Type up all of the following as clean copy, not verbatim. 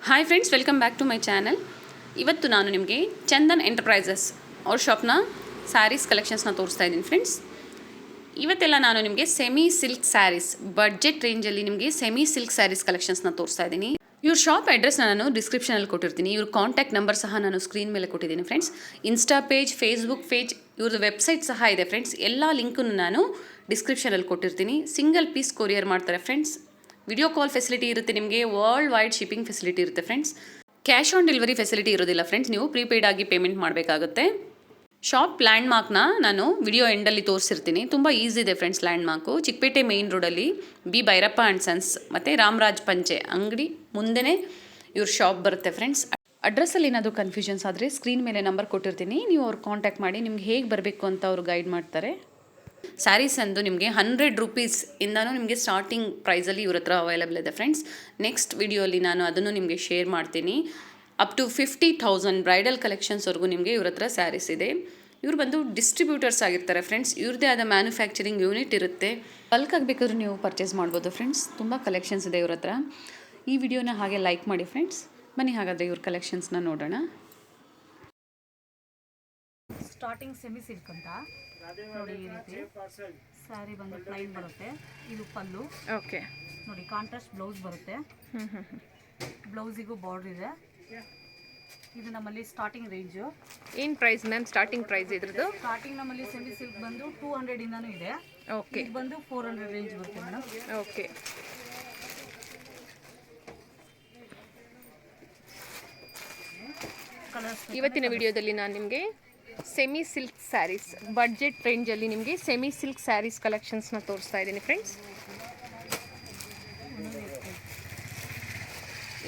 Hi friends, welcome back to my channel. ಇವತ್ತು ನಾನು ನಿಮಗೆ ಚಂದನ್ ಎಂಟರ್ಪ್ರೈಸಸ್ ಅವ್ರ ಶಾಪ್ನ ಸ್ಯಾರೀಸ್ ಕಲೆಕ್ಷನ್ಸ್ನ ತೋರಿಸ್ತಾ ಇದ್ದೀನಿ ಫ್ರೆಂಡ್ಸ್. ಇವತ್ತೆಲ್ಲ ನಾನು ನಿಮಗೆ ಸೆಮಿ ಸಿಲ್ಕ್ ಸ್ಯಾರೀಸ್ ಬಡ್ಜೆಟ್ ರೇಂಜಲ್ಲಿ ನಿಮಗೆ ಸೆಮಿ ಸಿಲ್ಕ್ ಸ್ಯಾರೀಸ್ ಕಲೆಕ್ಷನ್ಸ್ನ ತೋರಿಸ್ತಾ ಇದ್ದೀನಿ. ಇವ್ರ ಶಾಪ್ ಅಡ್ರೆಸ್ನ ನಾನು ಡಿಸ್ಕ್ರಿಪ್ಷನಲ್ಲಿ ಕೊಟ್ಟಿರ್ತೀನಿ. ಇವ್ರ ಕಾಂಟ್ಯಾಕ್ಟ್ ನಂಬರ್ ಸಹ ನಾನು ಸ್ಕ್ರೀನ್ ಮೇಲೆ ಕೊಟ್ಟಿದ್ದೀನಿ friends. Insta page, Facebook page, ಇವ್ರದ್ದು ವೆಬ್ಸೈಟ್ ಸಹ ಇದೆ ಫ್ರೆಂಡ್ಸ್. ಎಲ್ಲ ಲಿಂಕನ್ನು ನಾನು ಡಿಸ್ಕ್ರಿಪ್ಷನಲ್ಲಿ ಕೊಟ್ಟಿರ್ತೀನಿ. ಸಿಂಗಲ್ ಪೀಸ್ ಕೊರಿಯರ್ ಮಾಡ್ತಾರೆ ಫ್ರೆಂಡ್ಸ್. ವಿಡಿಯೋ ಕಾಲ್ ಫೆಸಿಲಿಟಿ ಇರುತ್ತೆ, ನಿಮಗೆ ವರ್ಲ್ಡ್ ವೈಡ್ ಶಿಪ್ಪಿಂಗ್ ಫೆಸಿಲಿಟಿ ಇರುತ್ತೆ friends. Cash on delivery facility ಇರೋದಿಲ್ಲ ಫ್ರೆಂಡ್ಸ್, ನೀವು ಪ್ರೀಪೇಯ್ಡ್ ಆಗಿ ಪೇಮೆಂಟ್ ಮಾಡಬೇಕಾಗುತ್ತೆ. ಶಾಪ್ ಲ್ಯಾಂಡ್ ಮಾರ್ಕ್ನ ನಾನು ವಿಡಿಯೋ ಎಂಡಲ್ಲಿ ತೋರಿಸಿರ್ತೀನಿ. ತುಂಬ ಈಸಿ ಇದೆ friends. Landmark Chikkapete main ರೋಡಲ್ಲಿ ಬಿ ಭೈರಪ್ಪ ಆ್ಯಂಡ್ ಸನ್ಸ್ ಮತ್ತು ರಾಮರಾಜ್ ಪಂಚೆ ಅಂಗಡಿ ಮುಂದೆನೇ ಇವ್ರ ಶಾಪ್ ಬರುತ್ತೆ ಫ್ರೆಂಡ್ಸ್. ಅಡ್ರೆಸ್ಸಲ್ಲಿ ಏನಾದರೂ ಕನ್ಫ್ಯೂಷನ್ಸ್ ಆದರೆ ಸ್ಕ್ರೀನ್ ಮೇಲೆ ನಂಬರ್ ಕೊಟ್ಟಿರ್ತೀನಿ, ನೀವು ಅವ್ರು ಕಾಂಟ್ಯಾಕ್ಟ್ ಮಾಡಿ ನಿಮ್ಗೆ ಹೇಗೆ ಬರಬೇಕು ಅಂತ ಅವರು ಗೈಡ್ ಮಾಡ್ತಾರೆ. ಸ್ಯಾರೀಸ್ ಅಂದು ನಿಮಗೆ 100 ರೂಪೀಸ್ ಇಂದನೂ ನಿಮಗೆ ಸ್ಟಾರ್ಟಿಂಗ್ ಪ್ರೈಸಲ್ಲಿ ಇವ್ರ ಹತ್ರ ಅವೈಲೇಬಲ್ ಇದೆ ಫ್ರೆಂಡ್ಸ್. ನೆಕ್ಸ್ಟ್ ವಿಡಿಯೋಲಿ ನಾನು ಅದನ್ನು ನಿಮಗೆ ಶೇರ್ ಮಾಡ್ತೀನಿ. ಅಪ್ ಟು 50,000 ಬ್ರೈಡಲ್ ಕಲೆಕ್ಷನ್ಸ್ವರೆಗೂ ನಿಮಗೆ ಇವ್ರ ಹತ್ರ ಸ್ಯಾರೀಸ್ ಇದೆ. ಇವ್ರು ಬಂದು ಡಿಸ್ಟ್ರಿಬ್ಯೂಟರ್ಸ್ ಆಗಿರ್ತಾರೆ ಫ್ರೆಂಡ್ಸ್. ಇವ್ರದ್ದೇ ಆದ ಮ್ಯಾನುಫ್ಯಾಕ್ಚರಿಂಗ್ ಯೂನಿಟ್ ಇರುತ್ತೆ. ಬಲ್ಕ್ ಆಗಬೇಕಾದ್ರೂ ನೀವು ಪರ್ಚೇಸ್ ಮಾಡ್ಬೋದು ಫ್ರೆಂಡ್ಸ್. ತುಂಬ ಕಲೆಕ್ಷನ್ಸ್ ಇದೆ ಇವ್ರ ಹತ್ರ. ಈ ವಿಡಿಯೋನ ಹಾಗೆ ಲೈಕ್ ಮಾಡಿ ಫ್ರೆಂಡ್ಸ್. ಬನ್ನಿ ಹಾಗಾದರೆ ಇವ್ರ ಕಲೆಕ್ಷನ್ಸ್ನ ನೋಡೋಣ. ಸ್ಟಾರ್ಟಿಂಗ್ ಸೆಮಿ ಸಿಲ್ಕ್ ಅಂತ ನೋಡಿ, ಈ ರೀತಿ ಸ್ಯಾರಿ ಬಂದು ಪ್ಲೈನ್ ಬರುತ್ತೆ. ಇದು ಪಲ್ಲು. ಓಕೆ ನೋಡಿ, ಕಾಂಟ್ರಾಸ್ಟ್ ಬ್ಲೌಸ್ ಬರುತ್ತೆ. ಬ್ಲೌಸಿಗೂ ಬಾರ್ಡರ್ ಇದೆ. ಇದು ನಮ್ಮಲ್ಲಿ ಸ್ಟಾರ್ಟಿಂಗ್ ರೇಂಜು. ಏನು ಪ್ರೈಸ್ ಮ್ಯಾಮ್? ಸ್ಟಾರ್ಟಿಂಗ್ ಪ್ರೈಸ್ ಇದ್ರದ್ದು? ಸ್ಟಾರ್ಟಿಂಗ್ ನಮ್ಮಲ್ಲಿ ಸೆಮಿ ಸಿಲ್ಕ್ ಬಂದು 200 ಇಂದನೂ ಇದೆ. ಓಕೆ, ಇದು ಬಂದು 400 ರೇಂಜ್ ಬರುತ್ತೆ ಮೇಡಮ್. ಓಕೆ. ಇವತ್ತಿನ ವಿಡಿಯೋದಲ್ಲಿ ನಾನು ನಿಮಗೆ ಸೆಮಿ ಸಿಲ್ಕ್ ಸ್ಯಾರೀಸ್ ಬಡ್ಜೆಟ್ ರೇಂಜಲ್ಲಿ ನಿಮಗೆ ಸೆಮಿ ಸಿಲ್ಕ್ ಸ್ಯಾರೀಸ್ ಕಲೆಕ್ಷನ್ಸ್ನ ತೋರಿಸ್ತಾ ಇದ್ದೀನಿ ಫ್ರೆಂಡ್ಸ್.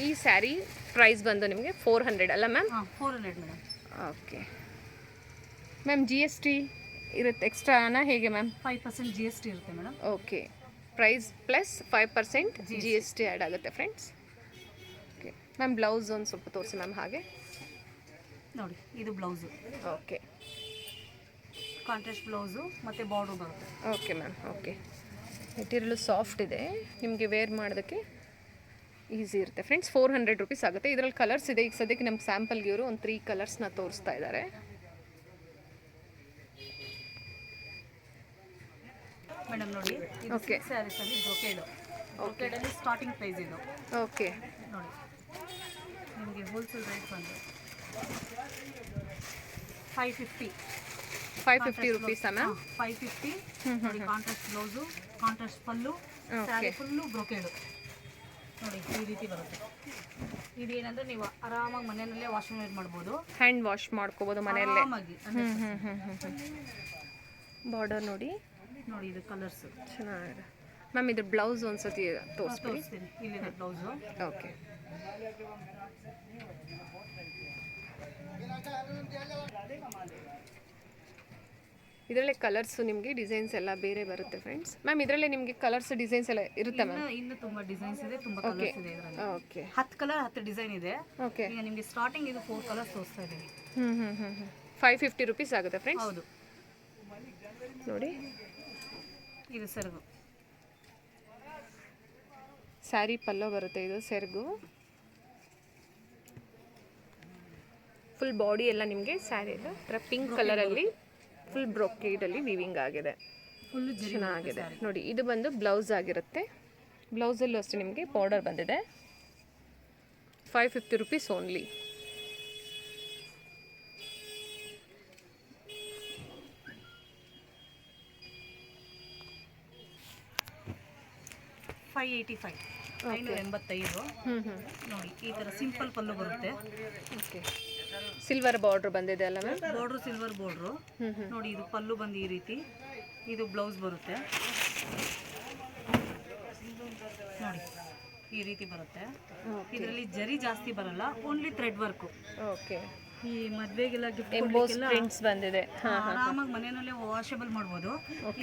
ಈ ಸ್ಯಾರಿ ಪ್ರೈಸ್ ಬಂದು ನಿಮಗೆ 400 ಅಲ್ಲ ma'am? 400 madam. Okay ma'am, G S T ಇರುತ್ತೆ ಎಕ್ಸ್ಟ್ರಾನಾ ಹೇಗೆ ಮ್ಯಾಮ್? 5% GST ಇರುತ್ತೆ madam. Okay, price plus 5% GST add ಆಗುತ್ತೆ ಫ್ರೆಂಡ್ಸ್. ಓಕೆ ಮ್ಯಾಮ್, ಬ್ಲೌಸ್ ಒಂದು ಸ್ವಲ್ಪ ತೋರಿಸಿ ಮ್ಯಾಮ್. ಹಾಗೆ ನೋಡಿ, ಇದು ಬ್ಲೌಸು. ಓಕೆ, ಕಾಂಟ್ರಾಸ್ಟ್ ಬ್ಲೌಸು ಮತ್ತು ಬಾರ್ಡರ್ ಬರುತ್ತೆ. Okay ma'am. Okay, material soft ಇದೆ, ನಿಮಗೆ ವೇರ್ ಮಾಡೋದಕ್ಕೆ ಈಸಿ ಇರುತ್ತೆ ಫ್ರೆಂಡ್ಸ್. 400 ರೂಪೀಸ್ ಆಗುತ್ತೆ. ಇದರಲ್ಲಿ ಕಲರ್ಸ್ ಇದೆ. ಈಗ ಸದ್ಯಕ್ಕೆ ನಮ್ಮ ಸ್ಯಾಂಪಲ್ಗೆ ಇವರು ಒಂದು 3 ಕಲರ್ಸ್ನ ತೋರಿಸ್ತಾ ಇದ್ದಾರೆ. ಮೇಡಮ್ ನೋಡಿ, ಓಕೆ, ಸ್ಯಾರೀಸ್ ಅಲ್ಲಿ ಬ್ರೊಕೇಡು. ಬ್ರೊಕೇಡಲ್ಲಿ ಸ್ಟಾರ್ಟಿಂಗ್ ಪ್ರೈಸ್ ಇದು. ಓಕೆ ನೋಡಿ, ನಿಮಗೆ ಹೋಲ್ಸೇಲ್ ರೇಟ್ ಬಂದು 550 ರೂಪೀಸಾ ಮ್ಯಾಮ್? 550. ನೋಡಿ, ಕಾಂಟ್ರಾಸ್ಟ್ ಬ್ಲೌಸು, ಕಾಂಟ್ರಾಸ್ಟ್ ಪಲ್ಲು, ಸ್ಯಾರಿ ಫುಲ್ಲು ಬ್ರೊಕೇಡು. ನೋಡಿ, ಈ ರೀತಿ ಬರುತ್ತೆ. ಇದೇನಂದ್ರೆ ನೀವು ಆರಾಮಾಗಿ ಮನೆಯಲ್ಲೇ ವಾಷಿಂಗ್ ವೇರ್ ಮಾಡ್ಬೋದು, ಹ್ಯಾಂಡ್ ವಾಶ್ ಮಾಡ್ಕೋಬೋದು ಮನೆಯಲ್ಲೇ ಆರಾಮಾಗಿ. ಬಾರ್ಡರ್ ನೋಡಿ, ನೋಡಿ ಇದು ಕಲರ್ಸ್ ಚೆನ್ನಾಗಿದೆ ಮ್ಯಾಮ್. ಇದ್ರ ಬ್ಲೌಸ್ ಒಂದ್ಸತಿ ತೋರಿಸ್ತೀನಿ. ಇಲ್ಲಿದೆ ಬ್ಲೌಸು. ಓಕೆ, ಇದರಲ್ಲೇ ಕಲರ್ಸು ನಿಮಗೆ ಡಿಸೈನ್ಸ್ ಎಲ್ಲ ಬೇರೆ ಬರುತ್ತೆ ಫ್ರೆಂಡ್ಸ್. ಮ್ಯಾಮ್, ಇದರಲ್ಲೇ ನಿಮಗೆ ಕಲರ್ಸ್ ಡಿಸೈನ್ಸ್ ಎಲ್ಲ ಇರುತ್ತೆ ಮ್ಯಾಮ್? ಇನ್ನು ತುಂಬಾ ಡಿಸೈನ್ಸ್ ಇದೆ, ತುಂಬಾ ಕಲರ್ಸ್ ಇದೆ ಇದರಲ್ಲಿ. ಓಕೆ, 10 ಕಲರ್ 10 ಡಿಸೈನ್ ಇದೆ. ಓಕೆ, ಈಗ ನಿಮಗೆ ಸ್ಟಾರ್ಟಿಂಗ್ ಇದು 4 ಕಲರ್ಸ್ ತೋರಿಸ್ತಾ ಇದ್ದೀನಿ. 550 ರೂಪೀಸ್ ಆಗುತ್ತೆ ಫ್ರೆಂಡ್ಸ್. ಹೌದು ನೋಡಿ, ಇದು ಸೆರಗು. ಸ್ಯಾರಿ ಪಲ್ಲೋ ಬರುತ್ತೆ, ಇದು ಸೆರಗು. ಫುಲ್ ಬಾಡಿ ಎಲ್ಲ ನಿಮಗೆ ಸ್ಯಾರಿ ಎಲ್ಲ ಪಿಂಕ್ ಕಲರಲ್ಲಿ ಫುಲ್ ಬ್ರೊಕೇಡಲ್ಲಿ ವೀವಿಂಗ್ ಆಗಿದೆ, ಫುಲ್ ಚೆನ್ನಾಗಿದೆ. ನೋಡಿ, ಇದು ಬಂದು ಬ್ಲೌಸ್ ಆಗಿರುತ್ತೆ. ಬ್ಲೌಸಲ್ಲೂ ಅಷ್ಟೇ ನಿಮಗೆ ಬಾರ್ಡರ್ ಬಂದಿದೆ. 550 ರೂಪೀಸ್ ಓನ್ಲಿ. $585. ನೋಡಿ, ಈ ತರ ಸಿಂಪಲ್ ಪಲ್ಲು ಬರುತ್ತೆ. ಓಕೆ, ಸಿಲ್ವರ್ ಬಾರ್ಡರ್ ಬಂದಿದೆ ಅಲ್ಲ ಮ್ಯಾಮ್? Border silver border. ನೋಡಿ, ಇದು ಪಲ್ಲು ಬಂದು ಈ ರೀತಿ, ಇದು ಬ್ಲೌಸ್ ಬರುತ್ತೆ. ನೋಡಿ, ಈ ರೀತಿ ಬರುತ್ತೆ. ಇದರಲ್ಲಿ ಜರಿ ಜಾಸ್ತಿ ಬರಲ್ಲ, ಓನ್ಲಿ ಥ್ರೆಡ್ ವರ್ಕು. ಓಕೆ, ಈ ಮದ್ವೆಗೆಲ್ಲ ಎಂಬೋಸ್ ಪ್ರಿಂಟ್ಸ್ ಬಂದಿದೆ. ಆರಾಮಾಗಿ ಮನೆಯಲ್ಲೇ ವಾಷಬಲ್ ಮಾಡ್ಬೋದು.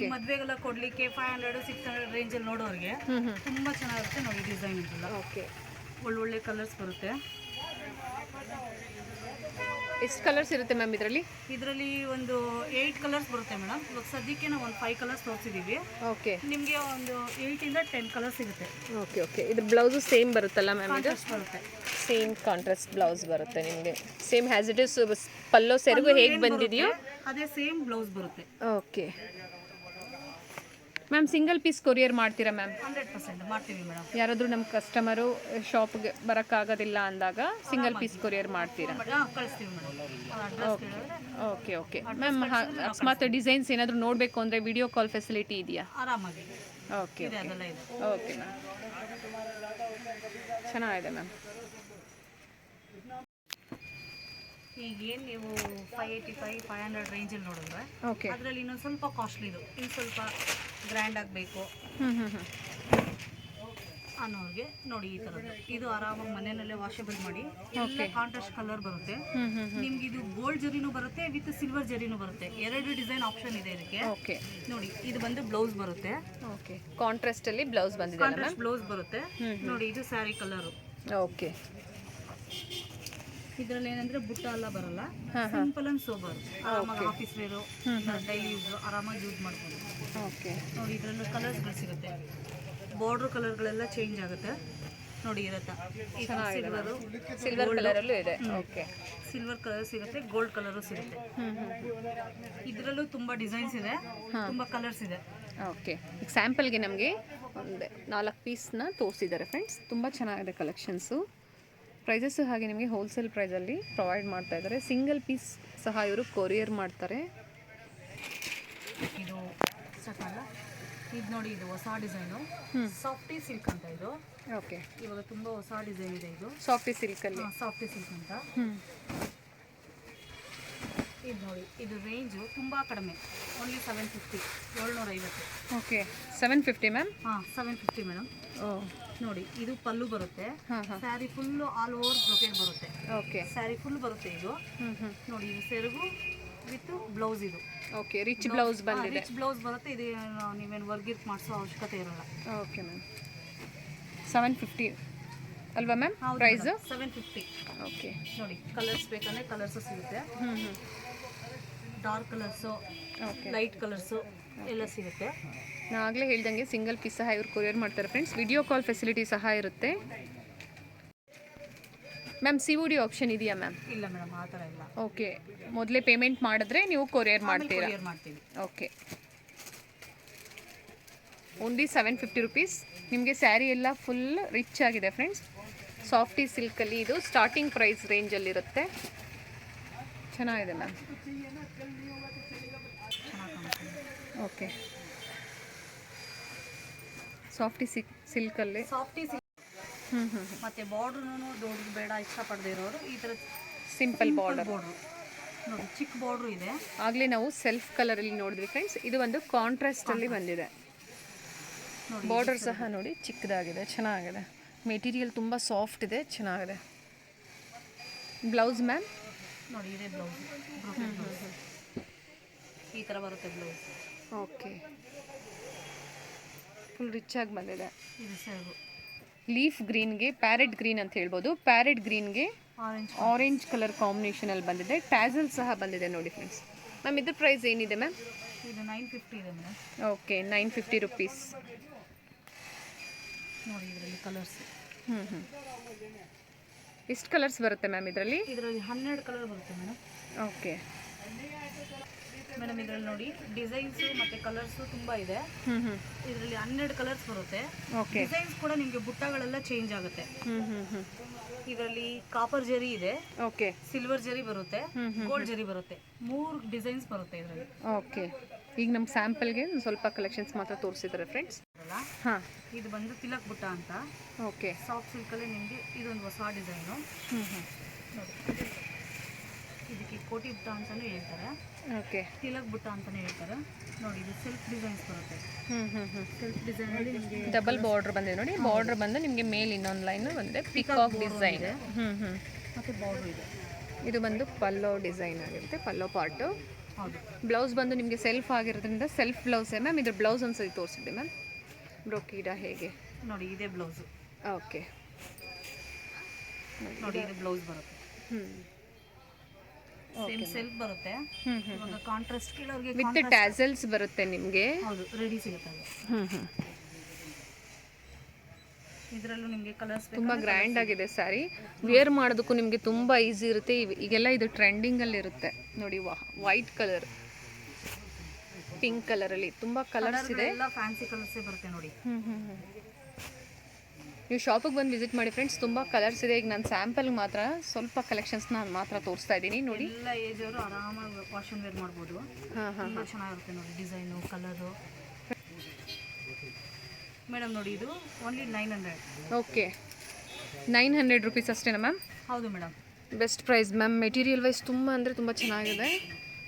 ಈ ಮದ್ವೆಗೆಲ್ಲ ಕೊಡ್ಲಿಕ್ಕೆ 500-600 ರೇಂಜಲ್ಲಿ ನೋಡೋರಿಗೆ ತುಂಬಾ ಚೆನ್ನಾಗಿರುತ್ತೆ. ನೋಡಿ, ಡಿಸೈನ್ ಇದೆಲ್ಲ. ಓಕೆ, ಒಳ್ಳೊಳ್ಳೆ ಕಲರ್ಸ್ ಬರುತ್ತೆ. ಎಷ್ಟು ಕಲರ್ಸ್ ಇರುತ್ತೆ ಮ್ಯಾಮ್ ಇದರಲ್ಲಿ? ಇದರಲ್ಲಿ ಒಂದು 8 ಕಲರ್ಸ್ ಬರುತ್ತೆ ಮೇಡಮ್. ಇವಾಗ ಸದ್ಯಕ್ಕೆ ನಾವು ಒಂದು 5 ಕಲರ್ಸ್ ತೋರಿಸಿದ್ದೀವಿ. ಓಕೆ, ನಿಮಗೆ ಒಂದು 8 ಇಂದ 10 ಕಲರ್ಸ್ ಸಿಗುತ್ತೆ. Okay okay. ಇದ್ರ ಬ್ಲೌಸು ಸೇಮ್ ಬರುತ್ತಲ್ಲ ಮ್ಯಾಮ್? ಇದು ಕಾಂಟ್ರಾಸ್ಟ್ ಬರುತ್ತೆ. ಸೇಮ್ ಕಾಂಟ್ರಾಸ್ಟ್ ಬ್ಲೌಸ್ ಬರುತ್ತೆ ನಿಮಗೆ. Same as it is pallu ಸೆರಗು ಹೇಗೆ ಬಂದಿದೆಯೋ ಅದೇ ಸೇಮ್ ಬ್ಲೌಸ್ ಬರುತ್ತೆ. Okay ma'am, single piece courier ಮಾಡ್ತೀರಾ ಮ್ಯಾಮ್? 100% ಮಾಡ್ತೀವಿ ಮೇಡಮ್. ಯಾರಾದರೂ ನಮ್ಮ ಕಸ್ಟಮರು ಶಾಪ್ಗೆ ಬರೋಕ್ಕಾಗೋದಿಲ್ಲ ಅಂದಾಗ ಸಿಂಗಲ್ ಪೀಸ್ ಕೊರಿಯರ್ ಮಾಡ್ತೀರಾ? ಕಳಿಸ್ತೀವಿ ಮೇಡಮ್. ಅಡ್ರೆಸ್ ಹೇಳಿದ್ರೆ ಓಕೆ ಓಕೆ ಮ್ಯಾಮ್. ಅಕಸ್ಮಾತ್ ಡಿಸೈನ್ಸ್ ಏನಾದರೂ ನೋಡಬೇಕು ಅಂದರೆ ವಿಡಿಯೋ ಕಾಲ್ ಫೆಸಿಲಿಟಿ ಇದೆಯಾ? ಆರಾಮಾಗಿ ಓಕೆ ಇದೆ, ಅದೆಲ್ಲ ಇದೆ. ಓಕೆ ಮ್ಯಾಮ್, ಚೆನ್ನಾಗಿದೆ ಮ್ಯಾಮ್. ಈಗೇನು ನೀವು 585, 500 ರೇಂಜಲ್ಲಿ ನೋಡಿದ್ರೆ ಓಕೆ, ಅದರಲ್ಲಿ ಇನ್ನೊಂದು ಸ್ವಲ್ಪ ಕಾಸ್ಟ್ಲಿದು, ಇನ್ನು ಸ್ವಲ್ಪ ಗ್ರ್ಯಾಂಡ್ ಆಗಬೇಕು ಅನ್ನೋರಿಗೆ ನೋಡಿ ಈ ಥರದ್ದು. ಇದು ಆರಾಮಾಗಿ ಮನೆಯಲ್ಲೇ ವಾಷಬಲ್ ಮಾಡಿ ಎಲ್ಲ ಕಾಂಟ್ರಾಸ್ಟ್ ಕಲರ್ ಬರುತ್ತೆ. ನಿಮ್ಗೆ ಇದು ಗೋಲ್ಡ್ ಜರಿನೂ ಬರುತ್ತೆ ವಿತ್ ಸಿಲ್ವರ್ ಜರಿನೂ ಬರುತ್ತೆ. 2 ಡಿಸೈನ್ ಆಪ್ಷನ್ ಇದೆ ಇದಕ್ಕೆ. ಓಕೆ ನೋಡಿ, ಇದು ಬಂದು ಬ್ಲೌಸ್ ಬರುತ್ತೆ. ಓಕೆ, ಕಾಂಟ್ರಾಸ್ಟಲ್ಲಿ ಬ್ಲೌಸ್ ಬಂದಿದೆ ಕಾಂಟ್ರಾಸ್ಟ್ ಬ್ಲೌಸ್ ಬರುತ್ತೆ. ನೋಡಿ, ಇದು ಸ್ಯಾರಿ ಕಲರು. ಓಕೆ, ಇದರಲ್ಲಿ ಏನಂದ್ರೆ ಬುಟ್ಟ ಎಲ್ಲ ಬರಲ್ಲ, ಸಿಂಪಲ್ ಅಂಡ್ ಸೋಬರ್. ಆರಾಮಾಗಿ ಆಫೀಸ್ ವೇರು, ಡೈಲಿ ಯೂಸ್ ಆರಾಮಾಗಿ ಯೂಸ್ ಮಾಡ್ಬೋದು. ಓಕೆ ನೋಡಿ, ಇದರಲ್ಲೂ ಕಲರ್ಸ್ಗಳು ಸಿಗುತ್ತೆ. ಬಾರ್ಡರ್ ಕಲರ್ಗಳೆಲ್ಲ ಚೇಂಜ್ ಆಗುತ್ತೆ. ನೋಡಿ, ಇರುತ್ತೆ ಸಿಲ್ವರ್ ಕಲರಲ್ಲೂ ಇದೆ. ಓಕೆ, ಸಿಲ್ವರ್ ಕಲರ್ ಸಿಗುತ್ತೆ, ಗೋಲ್ಡ್ ಕಲರು ಸಿಗುತ್ತೆ. ಇದರಲ್ಲೂ ತುಂಬ ಡಿಸೈನ್ಸ್ ಇದೆ, ತುಂಬ ಕಲರ್ಸ್ ಇದೆ. ಓಕೆ, ಈಗ ಸ್ಯಾಂಪಲ್ಗೆ ನಮಗೆ ಒಂದು 4 ಪೀಸ್ನ ತೋರಿಸಿದ್ದಾರೆ ಫ್ರೆಂಡ್ಸ್. ತುಂಬ ಚೆನ್ನಾಗಿದೆ ಕಲೆಕ್ಷನ್ಸು. ಪ್ರೈಸಸ್ಸು ಹಾಗೆ ನಿಮಗೆ ಹೋಲ್ಸೇಲ್ ಪ್ರೈಸಲ್ಲಿ ಪ್ರೊವೈಡ್ ಮಾಡ್ತಾ ಇದ್ದಾರೆ. ಸಿಂಗಲ್ ಪೀಸ್ ಸಹ ಇವರು ಕೊರಿಯರ್ ಮಾಡ್ತಾರೆ. ಇದು ಸಾಕಲ್ಲ, ಇದು ನೋಡಿ, ಇದು ಹೊಸ ಡಿಸೈನು, ಸಾಫ್ಟಿ ಸಿಲ್ಕ್ ಅಂತ. ಇದು ಓಕೆ, ಇವಾಗ ತುಂಬ ಹೊಸ ಡಿಸೈನ್ ಇದೆ. ಇದು ಸಾಫ್ಟಿ ಸಿಲ್ಕಲ್ಲಿ. ಸಾಫ್ಟಿ ಸಿಲ್ಕ್ ಅಂತ. ಇದು ನೋಡಿ, ಇದು ರೇಂಜು ತುಂಬ ಕಡಿಮೆ, ಓನ್ಲಿ 750, 750. Okay, 750 ma'am. ಹಾಂ, 750 ಮೇಡಮ್. ನೋಡಿ, ಇದು ಪಲ್ಲು ಬರುತ್ತೆ. Sari full all over brocade ಬರುತ್ತೆ. ಓಕೆ, ಸ್ಯಾರಿ ಫುಲ್ ಬರುತ್ತೆ ಇದು. ನೋಡಿ, ಇದು ಸೆರಗು ವಿತ್ ಬ್ಲೌಸ್. ಇದು ಓಕೆ, ರಿಚ್ ಬ್ಲೌಸ್ ಬಂದಿದೆ. ರಿಚ್ ಬ್ಲೌಸ್ ಬರುತ್ತೆ. ಇದು ನೀವೇನು ವರ್ಗಿರ್ಕ್ ಮಾಡಿಸೋ ಅವಶ್ಯಕತೆ ಇರಲ್ಲ. ಓಕೆ ಮ್ಯಾಮ್, 750 ಅಲ್ವಾ ಮ್ಯಾಮ್ ಪ್ರೈಸು? 750. ಓಕೆ, ನೋಡಿ, ಕಲರ್ಸ್ ಬೇಕಂದರೆ ಕಲರ್ಸು ಸಿಗುತ್ತೆ. ಡಾರ್ಕ್ ಕಲರ್ಸು, ಲೈಟ್ ಕಲರ್ಸು ಎಲ್ಲ ಸಿಗುತ್ತೆ. ನಾನು ಆಗಲೇ ಹೇಳ್ದಂಗೆ ಸಿಂಗಲ್ ಪೀಸ್ ಸಹ ಇವ್ರು ಕೊರಿಯರ್ ಮಾಡ್ತಾರೆ ಫ್ರೆಂಡ್ಸ್. ವಿಡಿಯೋ ಕಾಲ್ ಫೆಸಿಲಿಟಿ ಸಹ ಇರುತ್ತೆ. ಮ್ಯಾಮ್, COD ಆಪ್ಷನ್ ಇದೆಯಾ ಮ್ಯಾಮ್? ಇಲ್ಲ ಮೇಡಮ್, ಆ ಥರ ಇಲ್ಲ. ಓಕೆ, ಮೊದಲೇ ಪೇಮೆಂಟ್ ಮಾಡಿದ್ರೆ ನೀವು ಕೊರಿಯರ್ ಮಾಡ್ತೀರಾ? ಕೊರಿಯರ್ ಮಾಡ್ತೀವಿ. Okay, only 750 rupees. ನಿಮಗೆ ಸ್ಯಾರಿ ಎಲ್ಲ ಫುಲ್ ರಿಚ್ ಆಗಿದೆ ಫ್ರೆಂಡ್ಸ್. ಸಾಫ್ಟಿ ಸಿಲ್ಕಲ್ಲಿ ಇದು ಸ್ಟಾರ್ಟಿಂಗ್ ಪ್ರೈಸ್ ರೇಂಜಲ್ಲಿರುತ್ತೆ. ಚೆನ್ನಾಗಿದೆ ಮ್ಯಾಮ್. ಓಕೆ, ಸಾಫ್ಟಿ ಸಿಲ್ಕಲ್ಲಿ. ಸಾಫ್ಟಿ ಸಿಲ್ಕ್ ಮತ್ತೆ ಬಾರ್ಡ್ರೂ ದೊಡ್ಡದು ಬೇಡ ಇಷ್ಟಪಡದೇ ಇರೋರು ಈ ಥರ ಸಿಂಪಲ್ ಬಾರ್ಡರ್. ನೋಡಿ, ಚಿಕ್ಕ ಬಾರ್ಡ್ರು ಇದೆ. ಆಗಲೇ ನಾವು ಸೆಲ್ಫ್ ಕಲರಲ್ಲಿ ನೋಡಿದ್ವಿ ಫ್ರೆಂಡ್ಸ್. ಇದು ಒಂದು ಕಾಂಟ್ರಾಸ್ಟಲ್ಲಿ ಬಂದಿದೆ. ಬಾರ್ಡರ್ ಸಹ ನೋಡಿ ಚಿಕ್ಕದಾಗಿದೆ, ಚೆನ್ನಾಗಿದೆ. ಮೆಟೀರಿಯಲ್ ತುಂಬ ಸಾಫ್ಟ್ ಇದೆ, ಚೆನ್ನಾಗಿದೆ. Blouse ma'am? ನೋಡಿ, ಇದೇ ಬ್ಲೌಸ್. ಈ ಥರ ಬರುತ್ತೆ ಬ್ಲೌಸ್. ಓಕೆ, ಫುಲ್ ರಿಚ್ ಆಗಿ ಬಂದಿದೆ. ಇದು ಸೆರಗು ಲೀಫ್ ಗ್ರೀನ್ಗೆ ಪ್ಯಾರೆಟ್ ಗ್ರೀನ್ ಅಂತ ಹೇಳ್ಬೋದು. ಪ್ಯಾರೆಟ್ ಗ್ರೀನ್ಗೆ ಆರೆಂಜ್ ಕಲರ್ ಕಾಂಬಿನೇಷನಲ್ಲಿ ಬಂದಿದೆ. ಟ್ಯಾಸಲ್ ಸಹ ಬಂದಿದೆ ನೋಡಿ ಫ್ರೆಂಡ್ಸ್. ಮ್ಯಾಮ್, ಇದ್ರ ಪ್ರೈಸ್ ಏನಿದೆ ಮ್ಯಾಮ್? ಇದು 950 ಇದೆ ಮೇಡಮ್. Okay, 950 rupees. ನೋಡಿ, ಇದರಲ್ಲಿ ಕಲರ್ಸ್. ಎಷ್ಟು ಕಲರ್ಸ್ ಬರುತ್ತೆ ಮ್ಯಾಮ್ ಇದರಲ್ಲಿ? ಇದರಲ್ಲಿ 12 ಕಲರ್ ಬರುತ್ತೆ ಮೇಡಮ್. ಓಕೆ ಮೇಡಮ್, ಇದರಲ್ಲಿ ನೋಡಿ ಡಿಸೈನ್ಸು ಮತ್ತು ಕಲರ್ಸು ತುಂಬ ಇದೆ. ಇದರಲ್ಲಿ 12 ಕಲರ್ಸ್ ಬರುತ್ತೆ. ಓಕೆ, ಡಿಸೈನ್ಸ್ ಕೂಡ ನಿಮಗೆ ಬುಟ್ಟಗಳೆಲ್ಲ ಚೇಂಜ್ ಆಗುತ್ತೆ. ಇದರಲ್ಲಿ ಕಾಪರ್ ಜರಿ ಇದೆ. ಓಕೆ, ಸಿಲ್ವರ್ ಜರಿ ಬರುತ್ತೆ, ಗೋಲ್ಡ್ ಜರಿ ಬರುತ್ತೆ. 3 ಡಿಸೈನ್ಸ್ ಬರುತ್ತೆ ಇದರಲ್ಲಿ. ಓಕೆ, ಈಗ ನಮ್ಮ ಸ್ಯಾಂಪಲ್ಗೆ ಸ್ವಲ್ಪ ಕಲೆಕ್ಷನ್ಸ್ ಮಾತ್ರ ತೋರಿಸಿದ್ದಾರೆ ಫ್ರೆಂಡ್ಸ್. ಹಾಂ, ಇದು ಬಂದು ತಿಲಕ್ ಬುಟ್ಟ ಅಂತ. ಓಕೆ, ಸಾಫ್ಟ್ ಸಿಲ್ಕಲ್ಲಿ ನಿಮಗೆ ಇದೊಂದು ಹೊಸ ಡಿಸೈನು. ನೋಡಿ, ಇದಕ್ಕೆ ಕೋಟಿ ಬುಟ್ಟ ಅಂತಲೂ ಹೇಳ್ತಾರೆ. ಓಕೆ, ತಿಲಕ್ ಬುಟ್ಟ ಅಂತಲೇ ಹೇಳ್ತಾರೆ. ನೋಡಿ, ಇದು ಸೆಲ್ಫ್ ಡಿಸೈನ್ಸ್ ಬರುತ್ತೆ. ಸೆಲ್ಫ್ ಡಿಸೈನಲ್ಲಿ ನಿಮಗೆ ಡಬಲ್ ಬಾರ್ಡರ್ ಬಂದಿದೆ ನೋಡಿ. ಬಾರ್ಡರ್ ಬಂದು ನಿಮಗೆ ಮೇಲೆ ಇನ್ನೊಂದು ಲೈನ್ ಬಂದಿದೆ, ಪಿಕಾಕ್ ಡಿಸೈನ್. ಮತ್ತು ಬಾರ್ಡರ್ ಇದೆ. ಇದು ಬಂದು ಪಲ್ಲೋ ಡಿಸೈನ್ ಆಗಿರುತ್ತೆ, ಪಲ್ಲೋ ಪಾರ್ಟು. ಹೌದು. ಬ್ಲೌಸ್ ಬಂದು ನಿಮಗೆ ಸೆಲ್ಫ್ ಆಗಿರೋದ್ರಿಂದ ಸೆಲ್ಫ್ ಬ್ಲೌಸೇ ಮ್ಯಾಮ್. ಇದ್ರ ಬ್ಲೌಸ್ ಒಂದ್ಸರಿ ತೋರಿಸಿದ್ದೆ ಮ್ಯಾಮ್. ಬ್ರೊಕೀಡಾ ಹೇಗೆ? ನೋಡಿ, ಇದೇ ಬ್ಲೌಸು. ಓಕೆ, ನೋಡಿ ಇದು ಬ್ಲೌಸ್ ಬರುತ್ತೆ. ಸೇಮ್ ಸೆಲ್ಫ್ ಬರುತ್ತೆ. ಇವಾಗ ಕಾಂಟ್ರಾಸ್ಟ್ ಕೆಲವರಿಗೆ ವಿತ್ ಟ್ಯಾಸಲ್ಸ್ ಬರುತ್ತೆ ನಿಮಗೆ. ಹೌದು, ರೆಡಿ ಸಿಗುತ್ತೆ ಅದು. ಇದರಲ್ಲೂ ನಿಮಗೆ ಕಲರ್ಸ್ ತುಂಬ ಗ್ರ್ಯಾಂಡ್ ಆಗಿದೆ ಸ್ಯಾರಿ. ವೇರ್ ಮಾಡೋದಕ್ಕೂ ನಿಮಗೆ ತುಂಬ ಈಸಿ ಇರುತ್ತೆ. ಈಗೆಲ್ಲ ಇದು ಟ್ರೆಂಡಿಂಗಲ್ಲಿ ಇರುತ್ತೆ ನೋಡಿ. ವೈಟ್ ಕಲರ್, ಪಿಂಕ್ ಕಲರಲ್ಲಿ ತುಂಬ ಕಲರ್ಸ್ ಇದೆ. ಎಲ್ಲ ಫ್ಯಾನ್ಸಿ ಕಲರ್ಸೇ ಬರುತ್ತೆ ನೋಡಿ. ನೀವು ಶಾಪಿಗೆ ಬಂದು ವಿಸಿಟ್ ಮಾಡಿ ಫ್ರೆಂಡ್ಸ್. ತುಂಬ ಕಲರ್ಸ್ ಇದೆ. ಈಗ ನಾನು ಸ್ಯಾಂಪಲ್ಗೆ ಮಾತ್ರ ಸ್ವಲ್ಪ ಕಲೆಕ್ಷನ್ಸ್ ನಾನು ಮಾತ್ರ ತೋರಿಸ್ತಾ ಇದ್ದೀನಿ ನೋಡಿ. ಎಲ್ಲ ಏಜ್ ಅವರು ಆರಾಮಾಗಿ ವಾಶ್ ಅಂಡ್ ವೇರ್ ಮಾಡ್ಬೋದು. ತುಂಬ ಚೆನ್ನಾಗಿರುತ್ತೆ ನೋಡಿ ಡಿಸೈನು, ಕಲರು. ಮೇಡಮ್ ನೋಡಿ ಇದು ಓನ್ಲಿ 900. ಓಕೆ, 900 ರುಪೀಸ್ ಅಷ್ಟೇನಾ ಮ್ಯಾಮ್? ಹೌದು madam, best price ma'am. Material wise ತುಂಬ ಅಂದರೆ ತುಂಬ ಚೆನ್ನಾಗಿದೆ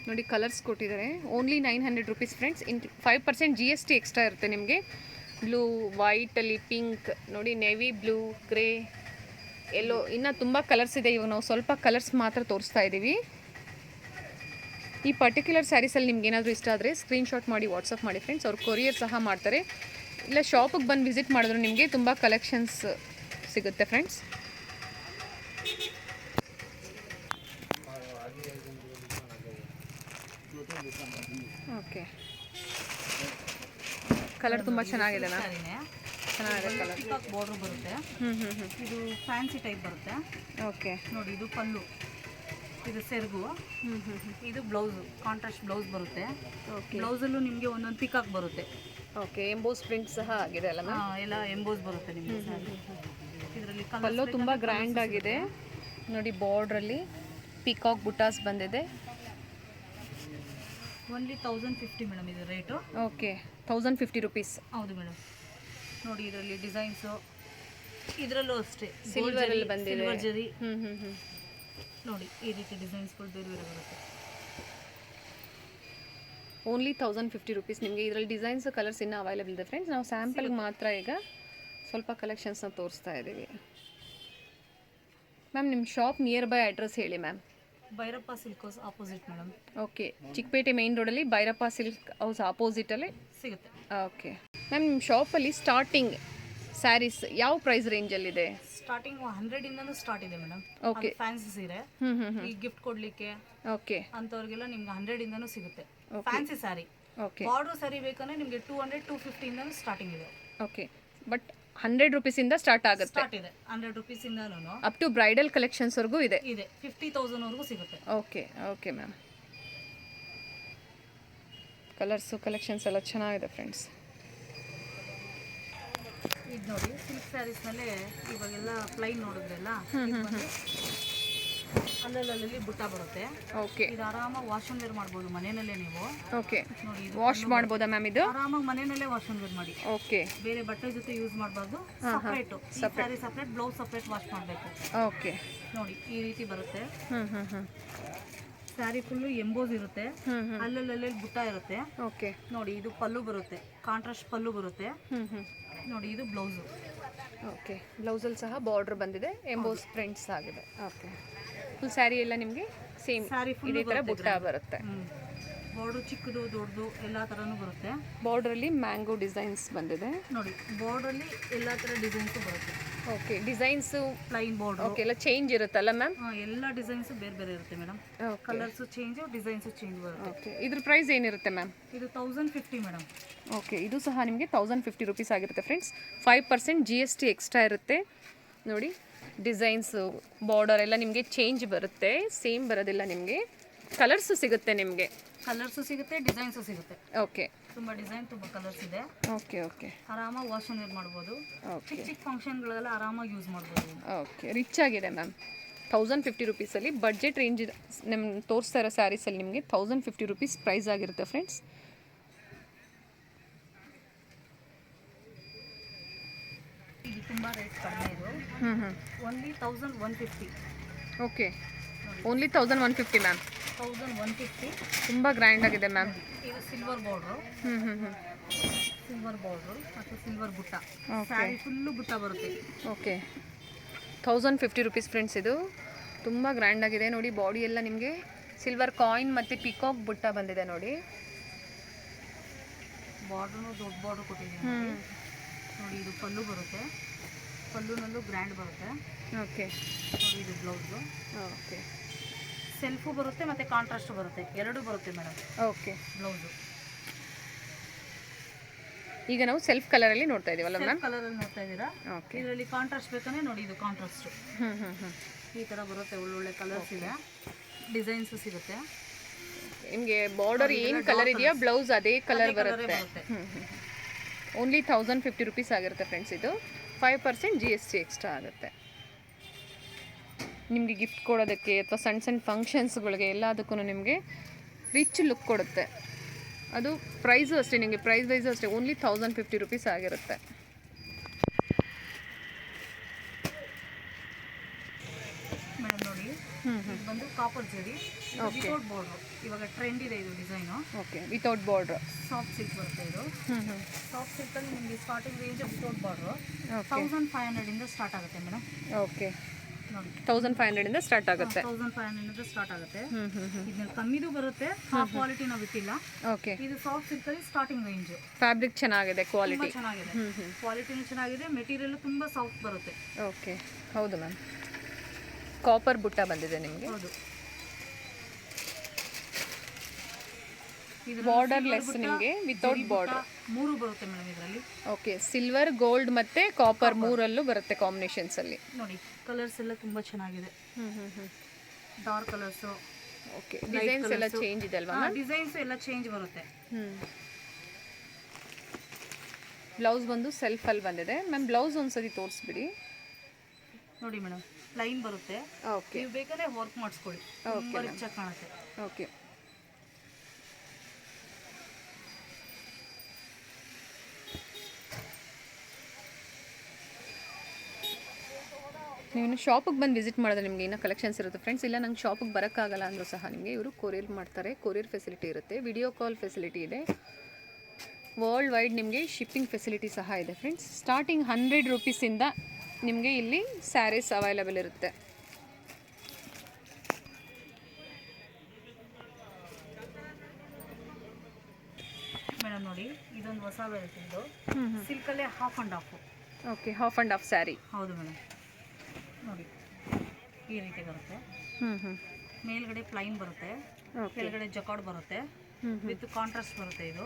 ನೋಡಿ. ಕಲರ್ಸ್ ಕೊಟ್ಟಿದ್ದಾರೆ. Only 900 rupees friends. 5% GST extra ಇರುತ್ತೆ ನಿಮಗೆ. ಬ್ಲೂ, ವೈಟಲ್ಲಿ ಪಿಂಕ್ ನೋಡಿ, ನೇವಿ ಬ್ಲೂ, ಗ್ರೇ, ಎಲ್ಲೋ, ಇನ್ನೂ ತುಂಬ ಕಲರ್ಸ್ ಇದೆ. ಇವಾಗ ನಾವು ಸ್ವಲ್ಪ ಕಲರ್ಸ್ ಮಾತ್ರ ತೋರಿಸ್ತಾ ಇದ್ದೀವಿ. ಈ ಪರ್ಟಿಕ್ಯುಲರ್ ಸ್ಯಾರೀಸಲ್ಲಿ ನಿಮ್ಗೆ ಏನಾದರೂ ಇಷ್ಟ ಆದರೆ ಸ್ಕ್ರೀನ್ಶಾಟ್ ಮಾಡಿ ವಾಟ್ಸಪ್ ಮಾಡಿ ಫ್ರೆಂಡ್ಸ್. ಅವ್ರು ಕೊರಿಯರ್ ಸಹ ಮಾಡ್ತಾರೆ. ಇಲ್ಲ ಶಾಪಿಗೆ ಬಂದು ವಿಸಿಟ್ ಮಾಡಿದ್ರು ನಿಮಗೆ ತುಂಬ ಕಲೆಕ್ಷನ್ಸ್ ಸಿಗುತ್ತೆ ಫ್ರೆಂಡ್ಸ್. ಓಕೆ, ಕಲರ್ ತುಂಬ ಚೆನ್ನಾಗಿದೆ ಮ್ಯಾಮ್. ಚೆನ್ನಾಗಿದೆ ಕಲರ್. ಪಿಕಾಕ್ ಬಾರ್ಡರ್ ಬರುತ್ತೆ. ಇದು ಫ್ಯಾನ್ಸಿ ಟೈಪ್ ಬರುತ್ತೆ. ಓಕೆ ನೋಡಿ ಇದು ಪಲ್ಲು, ಇದು ಸೆರಗು, ಇದು ಬ್ಲೌಸು, ಕಾಂಟ್ರಾಸ್ಟ್ ಬ್ಲೌಸ್ ಬರುತ್ತೆ. ಓಕೆ, ಬ್ಲೌಸಲ್ಲೂ ನಿಮಗೆ ಒಂದೊಂದು ಪಿಕಾಕ್ ಬರುತ್ತೆ. ಓಕೆ, ಎಂಬೋಸ್ ಪ್ರಿಂಟ್ ಸಹ ಆಗಿದೆ ಅಲ್ಲ ಮ್ಯಾಮ್? ಎಲ್ಲ ಎಂಬೋಸ್ ಬರುತ್ತೆ ನಿಮಗೆ. ಇದರಲ್ಲಿ ಪಲ್ಲು ತುಂಬ ಗ್ರ್ಯಾಂಡ್ ಆಗಿದೆ ನೋಡಿ. ಬಾರ್ಡ್ರಲ್ಲಿ ಪಿಕಾಕ್ ಬುಟಾಸ್ ಬಂದಿದೆ. ಓನ್ಲಿ 1050 ಮೇಡಮ್ ಇದು ರೇಟು. Okay, 1050 rupees. ಹೌದು ಮೇಡಮ್. ನೋಡಿ ಇದರಲ್ಲಿ ಡಿಸೈನ್ಸು, ಇದರಲ್ಲೂ ಅಷ್ಟೇ ಸಿಲ್ವರಲ್ಲಿ ಬಂದಿದೆ. ಸಿಲ್ವರ್ ಜರಿ. ನೋಡಿ ಈ ರೀತಿ ಡಿಸೈನ್ಸ್ಗಳು ಬೇರೆ ಬೇರೆ ಬರುತ್ತೆ. ಓನ್ಲಿ 1050 ರುಪೀಸ್ ನಿಮಗೆ. ಇದರಲ್ಲಿ ಡಿಸೈನ್ಸ್, ಕಲರ್ಸ್ ಇನ್ನೂ ಅವೈಲೇಬಲ್ ಇದೆ ಫ್ರೆಂಡ್ಸ್. ನಾವು ಸ್ಯಾಂಪಲ್ಗೆ ಮಾತ್ರ ಈಗ ಸ್ವಲ್ಪ ಕಲೆಕ್ಷನ್ಸ್ನ ತೋರಿಸ್ತಾ ಇದ್ದೀವಿ. ಮ್ಯಾಮ್ ನಿಮ್ಮ ಶಾಪ್ ನಿಯರ್ ಬೈ ಅಡ್ರೆಸ್ ಹೇಳಿ ma'am. Bhairappa silk house opposite madam. Okay, Chikkapete main ರೋಡಲ್ಲಿ ಭೈರಪ್ಪ ಸಿಲ್ಕ್ ಹೌಸ್ ಆಪೋಸಿಟಲ್ಲಿ ಸಿಗುತ್ತೆ. ಓಕೆ ಮ್ಯಾಮ್, ನಿಮ್ಮ ಶಾಪಲ್ಲಿ ಸ್ಟಾರ್ಟಿಂಗ್ ಸ್ಯಾರೀಸ್ ಯಾವ ಪ್ರೈಸ್ ರೇಂಜಲ್ಲಿದೆ? ಸ್ಟಾರ್ಟಿಂಗ್ 100 ಇಂದನೂ ಸ್ಟಾರ್ಟ್ ಇದೆ ಮೇಡಮ್. ಓಕೆ, ಫ್ಯಾನ್ಸಿ ಸೀರೆ ಈ ಗಿಫ್ಟ್ ಕೊಡ್ಲಿಕ್ಕೆ ಓಕೆ ಅಂತವ್ರಿಗೆಲ್ಲ ನಿಮ್ಗೆ 100 ಇಂದನೂ ಸಿಗುತ್ತೆ. Fancy sari, okay, border sari ಬೇಕಂದ್ರೆ ನಿಮಗೆ 200 250 ಇಂದನೂ ಸ್ಟಾರ್ಟಿಂಗ್ ಇದೆ. ಓಕೆ, ಬಟ್ 100 ರುಪೀಸಿಂದ ಸ್ಟಾರ್ಟ್ ಆಗುತ್ತೆ. ಸ್ಟಾರ್ಟ್ ಇದೆ 100 ರುಪೀಸ್ ಇಂದನೂ ಅಪ್ ಟು ಬ್ರೈಡಲ್ ಕಲೆಕ್ಷನ್ಸ್ವರೆಗೂ ಇದೆ. 50,000 ವರೆಗೂ ಸಿಗುತ್ತೆ. Okay, okay ma'am. Colours collections ಎಲ್ಲ ಚೆನ್ನಾಗಿದೆ ಫ್ರೆಂಡ್ಸ್. ಇದು ನೋಡಿ ಸಿಲ್ಕ್ ಸ್ಯಾರೀಸ್ನಲ್ಲೇ ಇವಾಗೆಲ್ಲ ಪ್ಲೈನ್ ನೋಡಿದ್ರಲ್ಲ, ಅಲ್ಲಲ್ಲಿ ಬುಟ್ಟ ಬರುತ್ತೆ. ಓಕೆ, ಇದು ಆರಾಮಾಗಿ ವಾಶ್ ಅಂಡ್ ವೇರ್ ಮಾಡ್ಬೋದು ಮನೆಯಲ್ಲೇ ನೀವು. ಓಕೆ, ನೋಡಿ ವಾಶ್ ಮಾಡ್ಬೋದಾ ಮ್ಯಾಮ್ ಇದು? ಆರಾಮಾಗಿ ಮನೆಯಲ್ಲೇ ವಾಶ್ ಅಂಡ್ ವೇರ್ ಮಾಡಿ. ಓಕೆ, ಬೇರೆ ಬಟ್ಟೆ ಜೊತೆ ಯೂಸ್ ಮಾಡಬಾರ್ದು. Separate sari separate, blouse separate wash ಮಾಡಬೇಕು. ಓಕೆ, ನೋಡಿ ಈ ರೀತಿ ಬರುತ್ತೆ. ಸ್ಯಾರಿ ಫುಲ್ಲು ಎಂಬೋಸ್ ಇರುತ್ತೆ. ಅಲ್ಲಲ್ಲಿ ಬುಟ್ಟ ಇರುತ್ತೆ. ಓಕೆ, ನೋಡಿ ಇದು ಪಲ್ಲು ಬರುತ್ತೆ, ಕಾಂಟ್ರಾಸ್ಟ್ ಪಲ್ಲು ಬರುತ್ತೆ. ನೋಡಿ ಇದು ಬ್ಲೌಸು. ಓಕೆ, ಬ್ಲೌಸಲ್ಲಿ ಸಹ ಬಾರ್ಡರ್ ಬಂದಿದೆ, ಎಂಬೋಸ್ ಪ್ರಿಂಟ್ಸ್ ಆಗಿದೆ. ಓಕೆ, ಫುಲ್ ಸ್ಯಾರಿ ಎಲ್ಲ ನಿಮಗೆ ಸೇಮ್ ಸ್ಯಾರಿ ಫುಲ್ ಇದೇ ಥರ ಬುಟ್ಟ ಬರುತ್ತೆ. ಬಾರ್ಡರ್ ಚಿಕ್ಕದು ದೊಡ್ಡದು ಎಲ್ಲ ಥರನೂ ಬರುತ್ತೆ. ಬಾರ್ಡ್ರಲ್ಲಿ ಮ್ಯಾಂಗೋ ಡಿಸೈನ್ಸ್ ಬಂದಿದೆ ನೋಡಿ. ಬಾರ್ಡ್ರಲ್ಲಿ ಎಲ್ಲ ಥರ ಡಿಸೈನ್ಸು ಬರುತ್ತೆ. Okay, designs plain border. Okay, ಎಲ್ಲ ಚೇಂಜ್ ಇರುತ್ತಲ್ಲ ಮ್ಯಾಮ್? ಎಲ್ಲ ಡಿಸೈನ್ಸು ಬೇರೆ ಬೇರೆ ಇರುತ್ತೆ madam. Colours change, designs change ಬರುತ್ತೆ. ಓಕೆ, ಇದ್ರ ಪ್ರೈಸ್ ಏನಿರುತ್ತೆ ಮ್ಯಾಮ್? ಇದು 1050 ಮೇಡಮ್. ಓಕೆ, ಇದು ಸಹ ನಿಮಗೆ 1050 ರುಪೀಸ್ ಆಗಿರುತ್ತೆ ಫ್ರೆಂಡ್ಸ್. 5% GST ಎಕ್ಸ್ಟ್ರಾ ಇರುತ್ತೆ ನೋಡಿ. ಡಿಸೈನ್ಸು, ಬಾರ್ಡರ್ ಎಲ್ಲ ನಿಮಗೆ ಚೇಂಜ್ ಬರುತ್ತೆ, ಸೇಮ್ ಬರೋದಿಲ್ಲ ನಿಮಗೆ. ಕಲರ್ಸು ಸಿಗುತ್ತೆ ನಿಮಗೆ. ಕಲರ್ಸು ಸಿಗುತ್ತೆ, ಡಿಸೈನ್ಸು ಸಿಗುತ್ತೆ. ಓಕೆ, ತುಂಬ ಡಿಸೈನ್, ತುಂಬ ಕಲರ್ಸ್ ಇದೆ. ಓಕೆ, ಓಕೆ, ಆರಾಮಾಗಿ ವಾಶ್ ಅಂಡ್ ವೇರ್ ಮಾಡ್ಬೋದು. ಓಕೆ, ಚಿಕ್ಕ ಫಂಕ್ಷನ್ಗಳೆಲ್ಲ ಆರಾಮಾಗಿ ಯೂಸ್ ಮಾಡ್ಬೋದು. ಓಕೆ, ರಿಚ್ ಆಗಿದೆ ಮ್ಯಾಮ್. 1050 ರುಪೀಸಲ್ಲಿ ಬಡ್ಜೆಟ್ ರೇಂಜ್ ನಿಮ್ಮ ತೋರಿಸ್ತಾ ಇರೋ ಸ್ಯಾರೀಸಲ್ಲಿ ನಿಮಗೆ 1050 ರುಪೀಸ್ ಪ್ರೈಸ್ ಆಗಿರುತ್ತೆ ಫ್ರೆಂಡ್ಸ್. ಇದು ತುಂಬ ರೇಟ್ ಕಡಿಮೆ ಇದು. ಓನ್ಲಿ 1150. Okay, only 1150 ma'am. 1150. ತುಂಬ ಗ್ರ್ಯಾಂಡ್ ಆಗಿದೆ ಮ್ಯಾಮ್. ಇದು ಸಿಲ್ವರ್ ಬಾರ್ಡ್ರು. ಸಿಲ್ವರ್ ಬಾರ್ಡ್ರು ಮತ್ತು ಸಿಲ್ವರ್ ಬುಟ್ಟ. ಓಕೆ, ಸ್ಯಾರಿ ಫುಲ್ಲು ಬುಟ್ಟ ಬರುತ್ತೆ. Okay, 1050 rupees friends. ಇದು ತುಂಬ ಗ್ರ್ಯಾಂಡ್ ಆಗಿದೆ ನೋಡಿ. ಬಾಡಿ ಎಲ್ಲ ನಿಮಗೆ ಸಿಲ್ವರ್ ಕಾಯಿನ್ ಮತ್ತು ಪಿಕಾಕ್ ಬುಟ್ಟ ಬಂದಿದೆ ನೋಡಿ. ಬಾರ್ಡ್ರೂ ದೊಡ್ಡ ಬಾರ್ಡ್ರ್ ಕೊಟ್ಟಿದ್ದೀನಿ ನೋಡಿ. ಇದು ಪಲ್ಲು ಬರುತ್ತೆ. ಪಲ್ಲುನಲ್ಲೂ ಗ್ರ್ಯಾಂಡ್ ಬರುತ್ತೆ. ಓಕೆ ನೋಡಿ ಇದು ಬ್ಲೌಸು. ಓಕೆ ಸೆಲ್ಫು ಬರುತ್ತೆ ಮತ್ತು ಕಾಂಟ್ರಾಸ್ಟ್ ಬರುತ್ತೆ, ಎರಡೂ ಬರುತ್ತೆ ಮೇಡಮ್ ಓಕೆ. ಬ್ಲೌಸು. ಈಗ ನಾವು ಸೆಲ್ಫ್ ಕಲರಲ್ಲಿ ನೋಡ್ತಾ ಇದೀವಲ್ಲ ಮ್ಯಾಮ್? ಕಲರಲ್ಲಿ ನೋಡ್ತಾ ಇದ್ದೀರಾ. ಓಕೆ. ಇದರಲ್ಲಿ ಕಾಂಟ್ರಾಸ್ಟ್ ಬೇಕಂದ್ರೆ ನೋಡಿ ಇದು ಕಾಂಟ್ರಾಸ್ಟು. ಈ ಥರ ಬರುತ್ತೆ, ಒಳ್ಳೊಳ್ಳೆ ಕಲರ್ಸ್ ಇದೆ, ಡಿಸೈನ್ಸು ಸಿಗುತ್ತೆ ನಿಮಗೆ. ಬಾರ್ಡರ್ ಏನು ಕಲರ್ ಇದೆಯಾ ಬ್ಲೌಸ್ ಅದೇ ಕಲರ್ ಬರುತ್ತೆ. ಓನ್ಲಿ 1050 ರುಪೀಸ್ ಆಗಿರುತ್ತೆ ಫ್ರೆಂಡ್ಸ್. ಇದು 5% GST ಎಕ್ಸ್ಟ್ರಾ ಆಗುತ್ತೆ. ನಿಮಗೆ ಗಿಫ್ಟ್ ಕೊಡೋದಕ್ಕೆ ಅಥವಾ ಸಣ್ಣ ಸಣ್ಣ ಫಂಕ್ಷನ್ಸ್ಗಳಿಗೆ ಎಲ್ಲದಕ್ಕೂ ನಿಮಗೆ ರಿಚ್ ಲುಕ್ ಕೊಡುತ್ತೆ. ಅದು ಪ್ರೈಸು ಅಷ್ಟೇ, ನಿಮಗೆ ಪ್ರೈಸ್ ವೈಸು ಅಷ್ಟೇ, ಓನ್ಲಿ 1050 ರುಪೀಸ್ ಆಗಿರುತ್ತೆ. ಮೇಡಮ್ ನೋಡಿ ಇದು ಬಂದು ಕಾಪರ್ ಜರಿ, ವಿತೌಟ್ ಬಾರ್ಡರ್. ಇವಾಗ ಟ್ರೆಂಡ್ ಇದೆ ಇದು design. Okay, without border. Soft silk ಬರುತ್ತೆ ಇದು. ಸಾಫ್ಟ್ ಸಿಲ್ಕಲ್ಲಿ ನಿಮಗೆ ಸ್ಟಾರ್ಟಿಂಗ್ ರೇಂಜ್ ವಿತೌಟ್ ಬಾರ್ಡರ್ 1500 ಇಂದ ಸ್ಟಾರ್ಟ್ ಆಗುತ್ತೆ ಮೇಡಮ್. ಓಕೆ, ನೋಡಿ 1500 ಇಂದ ಸ್ಟಾರ್ಟ್ ಆಗುತ್ತೆ. 1500 ಇಂದ ಸ್ಟಾರ್ಟ್ ಆಗುತ್ತೆ. ಇದ್ರಲ್ಲಿ ಕಮ್ಮಿದು ಬರುತ್ತೆ, ಹಾಫ್ ಕ್ವಾಲಿಟಿ ನಾವು ಬಿಟ್ಟಿಲ್ಲ. ಓಕೆ, ಇದು ಸಾಫ್ಟ್ ಸಿಲ್ಕಲ್ಲಿ ಸ್ಟಾರ್ಟಿಂಗ್ ರೇಂಜ್. ಫ್ಯಾಬ್ರಿಕ್ ಚೆನ್ನಾಗಿದೆ, ಕ್ವಾಲಿಟಿ ಚೆನ್ನಾಗಿದೆ, ಕ್ವಾಲಿಟಿನೂ ಚೆನ್ನಾಗಿದೆ, ಮೆಟೀರಿಯಲ್ ತುಂಬಾ ಸಾಫ್ಟ್ ಬರುತ್ತೆ. ಓಕೆ, ಹೌದು ಮ್ಯಾಮ್. ಕಾಪರ್ ಬುಟ್ಟ ಬಂದಿದೆ ನಿಮಗೆ. ಹೌದು, ಬಾರ್ಡರ್ಲೆಸ್ ನಿಮಗೆ ವಿತೌಟ್ ಬಾರ್ಡರ್. ಮೂರು ಬರುತ್ತೆ ಮೇಡಮ್ ಇದರಲ್ಲಿ. ಓಕೆ, ಸಿಲ್ವರ್, ಗೋಲ್ಡ್ ಮತ್ತೆ ಕಾಪರ್ ಮೂರಲ್ಲೂ ಬರುತ್ತೆ ಕಾಂಬಿನೇಷನ್ಸ್ ಅಲ್ಲಿ. ನೋಡಿ ಕಲರ್ಸ್ ಎಲ್ಲ ತುಂಬಾ ಚೆನ್ನಾಗಿದೆ, ಡಾರ್ಕ್ ಕಲರ್ಸ್. ಓಕೆ, ಡಿಸೈನ್ಸ್ ಎಲ್ಲ ಚೇಂಜ್ ಇದೆ ಅಲ್ವಾ ಮ್ಯಾಮ್? ಡಿಸೈನ್ಸ್ ಎಲ್ಲ ಚೇಂಜ್ ಬರುತ್ತೆ. ಬ್ಲೌಸ್ ಬಂದು ಸೆಲ್ಫ್ ಅಲ್ಲಿ ಬಂದಿದೆ ಮ್ಯಾಮ್. ಬ್ಲೌಸ್ ಒಂದ್ಸತಿ ತೋರಿಸ್ಬಿಡಿ. ನೋಡಿ ಮೇಡಮ್, ಲೈನ್ ಬರುತ್ತೆ. ಓಕೆ, ನೀವು ಬೇಕಾದ್ರೆ ವರ್ಕ್ ಮಾಡಿಸ್ಕೊಳ್ಳಿ, ತುಂಬಾ ರಿಚ್ ಆಗಿ ಕಾಣುತ್ತೆ. ಓಕೆ, ನೀವು ಶಾಪಿಗೆ ಬಂದು ವಿಸಿಟ್ ಮಾಡಿದ್ರೆ ನಿಮಗೆ ಇನ್ನೂ ಕಲೆಕ್ಷನ್ಸ್ ಇರುತ್ತೆ ಫ್ರೆಂಡ್ಸ್. ಇಲ್ಲ ನಂಗೆ ಶಾಪಿಗೆ ಬರೋಕ್ಕಾಗಲ್ಲ ಅಂದರೂ ಸಹ ನಿಮಗೆ ಇವರು ಕೊರಿಯರ್ ಮಾಡ್ತಾರೆ. ಕೊರಿಯರ್ ಫೆಸಿಲಿಟಿ ಇರುತ್ತೆ, ವಿಡಿಯೋ ಕಾಲ್ ಫೆಸಿಲಿಟಿ ಇದೆ, ವರ್ಲ್ಡ್ ವೈಡ್ ನಿಮಗೆ ಶಿಪ್ಪಿಂಗ್ ಫೆಸಿಲಿಟಿ ಸಹ ಇದೆ ಫ್ರೆಂಡ್ಸ್. ಸ್ಟಾರ್ಟಿಂಗ್ 100 ರುಪೀಸಿಂದ ನಿಮಗೆ ಇಲ್ಲಿ ಸ್ಯಾರೀಸ್ ಅವೈಲೇಬಲ್ ಇರುತ್ತೆ. ಮೇಡಮ್ ನೋಡಿ ಇದೊಂದು ಹೊಸ ವೆರೈಟಿ, ಇದು ಸಿಲ್ಕಲ್ಲೇ half and half. Okay, half and half sari. ಹೌದು ಮೇಡಮ್, ನೋಡಿ ಈ ರೀತಿ ಬರುತ್ತೆ. ಮೇಲ್ಗಡೆ ಪ್ಲೈನ್ ಬರುತ್ತೆ, ಕೆಳಗಡೆ ಜಕಾರ್ಡ್ ಬರುತ್ತೆ, ವಿತ್ ಕಾಂಟ್ರಾಸ್ಟ್ ಬರುತ್ತೆ. ಇದು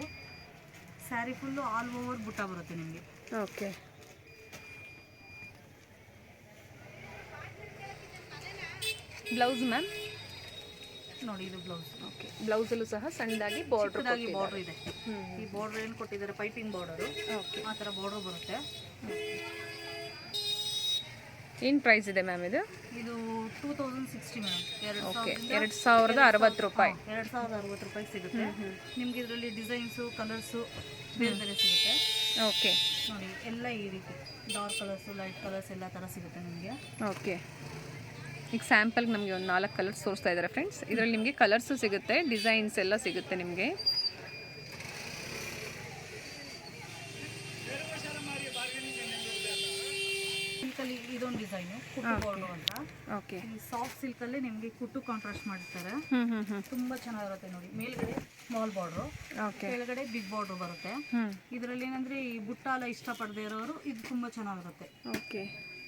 ಸ್ಯಾರಿ ಫುಲ್ಲು ಆಲ್ ಓವರ್ ಬುಟ್ಟ ಬರುತ್ತೆ ನಿಮಗೆ. ಓಕೆ, ಬ್ಲೌಸ್ ಮ್ಯಾಮ್ ನೋಡಿ ಇದು ಬ್ಲೌಸ್. ಓಕೆ, ಬ್ಲೌಸಲ್ಲೂ ಸಹ ಸಣ್ಣದಾಗಿ ಬಾರ್ಡರ್ ಇದೆ. ಈ ಬಾರ್ಡರ್ ಏನು ಕೊಟ್ಟಿದ್ದಾರೆ, ಪೈಪಿಂಗ್ ಬಾರ್ಡರು. ಓಕೆ, ಆ ಥರ ಬಾರ್ಡರ್ ಬರುತ್ತೆ. ಏನು ಪ್ರೈಸ್ ಇದೆ ಮ್ಯಾಮ್ ಇದು? ಇದು 2060 ಮೇಡಮ್. ಓಕೆ, 2060 ರೂಪಾಯಿ. 2060 ರೂಪಾಯಿ ಸಿಗುತ್ತೆ ನಿಮ್ಗೆ. ಇದರಲ್ಲಿ ಡಿಸೈನ್ಸು, ಕಲರ್ಸು ಬೇರೆ ಬೇರೆ ಸಿಗುತ್ತೆ. ಓಕೆ, ನೋಡಿ ಎಲ್ಲ ಈ ರೀತಿ ಡಾರ್ಕ್ ಕಲರ್ಸು, ಲೈಟ್ ಕಲರ್ಸ್ ಎಲ್ಲ ಥರ ಸಿಗುತ್ತೆ ನಿಮಗೆ. ಓಕೆ, ಈಗ ಸ್ಯಾಂಪಲ್ಗೆ ನಮಗೆ ಒಂದು 4 ಕಲರ್ಸ್ ತೋರಿಸ್ತಾ ಇದ್ದಾರೆ ಫ್ರೆಂಡ್ಸ್. ಇದರಲ್ಲಿ ನಿಮಗೆ ಕಲರ್ಸು ಸಿಗುತ್ತೆ, ಡಿಸೈನ್ಸ್ ಎಲ್ಲ ಸಿಗುತ್ತೆ ನಿಮಗೆ. ಸಿಲ್ಕಲ್ಲಿ ಇದೊಂದು ಡಿಸೈನು, ಕುಟ್ಟು ಬಾರ್ಡರ್ ಅಂತ. ಓಕೆ, ಈ ಸಾಫ್ಟ್ ಸಿಲ್ಕಲ್ಲಿ ನಿಮಗೆ ಕುಟ್ಟು ಕಾಂಟ್ರಾಸ್ಟ್ ಮಾಡಿರ್ತಾರೆ, ತುಂಬಾ ಚೆನ್ನಾಗಿರುತ್ತೆ. ನೋಡಿ ಮೇಲ್ಗಡೆ ಸ್ಮಾಲ್ ಬಾರ್ಡರ್, ಓಕೆ, ಕೆಳಗಡೆ ಬಿಗ್ ಬಾರ್ಡರ್ ಬರುತ್ತೆ. ಇದರಲ್ಲಿ ಏನಂದ್ರೆ ಈ ಬುಟ್ಟ ಎಲ್ಲ ಇಷ್ಟಪಡದೇ ಇರೋರು ಇದು ತುಂಬಾ ಚೆನ್ನಾಗಿರುತ್ತೆ. ಓಕೆ,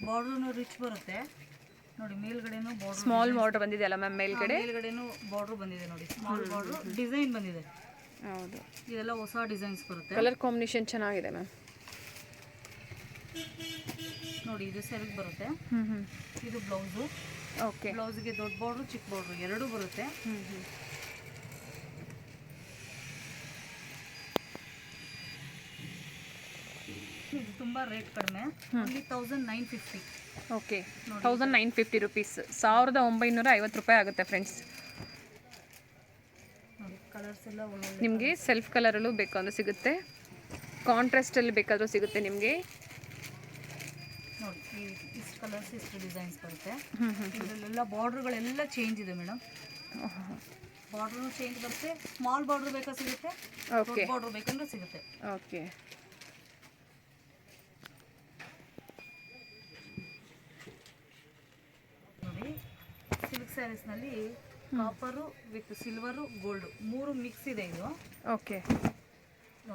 ಬಾರ್ಡರ್ನು ರಿಚ್ ಬರುತ್ತೆ. ನೋಡಿ ಮೇಲ್ಗಡೆನೂ ಬಾರ್ಡರ್, ಸ್ಮಾಲ್ ಬಾರ್ಡರ್ ಬಂದಿದೆ ಅಲ್ಲ ಮ್ಯಾಮ್ ಮೇಲ್ಗಡೆ? ಮೇಲ್ಗಡೆನೂ ಬಾರ್ಡರ್ ಬಂದಿದೆ ನೋಡಿ, ಸ್ಮಾಲ್ ಬಾರ್ಡರ್ ಡಿಸೈನ್ ಬಂದಿದೆ. ಹೌದು, ಇದೆಲ್ಲ ಹೊಸ ಡಿಸೈನ್ಸ್ ಬರುತ್ತೆ. ಕಲರ್ ಕಾಂಬಿನೇಷನ್ ಚೆನ್ನಾಗಿದೆ ಮ್ಯಾಮ್. ನೋಡಿ ಇದು ಸೆಲ್ಫ್ ಬರುತ್ತೆ. ಇದು ಬ್ಲೌಸು. ಓಕೆ, ಬ್ಲೌಸ್ಗೆ ದೊಡ್ಡ ಬಾರ್ಡರ್, ಚಿಕ್ಕ ಬಾರ್ಡರ್ ಎರಡೂ ಬರುತ್ತೆ. ಇದು ತುಂಬಾ ರೇಟ್ ಕಡಿಮೆ, ಓನ್ಲಿ 1950. ಓಕೆ, 1950 ರುಪೀಸ್, 1950 ರೂಪಾಯಿ ಆಗುತ್ತೆ ಫ್ರೆಂಡ್ಸ್. ನೋಡಿ ಕಲರ್ಸ್ ಎಲ್ಲ ಒಳ್ಳೊಳ್ಳೆ ನಿಮಗೆ ಸೆಲ್ಫ್ ಕಲರಲ್ಲೂ ಬೇಕು ಅಂದರೆ ಸಿಗುತ್ತೆ, ಕಾಂಟ್ರಾಸ್ಟಲ್ಲಿ ಬೇಕಾದರೂ ಸಿಗುತ್ತೆ ನಿಮಗೆ. ನೋಡಿ ಇಷ್ಟು ಕಲರ್ಸ್, ಇಷ್ಟು ಡಿಸೈನ್ಸ್ ಬರುತ್ತೆ. ಇದರಲ್ಲೆಲ್ಲ ಬಾರ್ಡರ್ಗಳೆಲ್ಲ ಚೇಂಜ್ ಇದೆ ಮೇಡಮ್. ಬಾರ್ಡರ್ ಚೇಂಜ್ ಬರುತ್ತೆ, ಸ್ಮಾಲ್ ಬಾರ್ಡರ್ ಬೇಕಾ ಸಿಗುತ್ತೆ, ಓಕೆ, ಬಾರ್ಡರ್ ಬೇಕಂದ್ರೆ ಸಿಗುತ್ತೆ. ಓಕೆ, ನೋಡಿ ಸಿಲ್ಕ್ ಸ್ಯಾರೀಸ್ನಲ್ಲಿ ಕಾಪರು ವಿತ್ ಸಿಲ್ವರು, ಗೋಲ್ಡ್ ಮೂರು ಮಿಕ್ಸ್ ಇದೆ ಇದು. ಓಕೆ,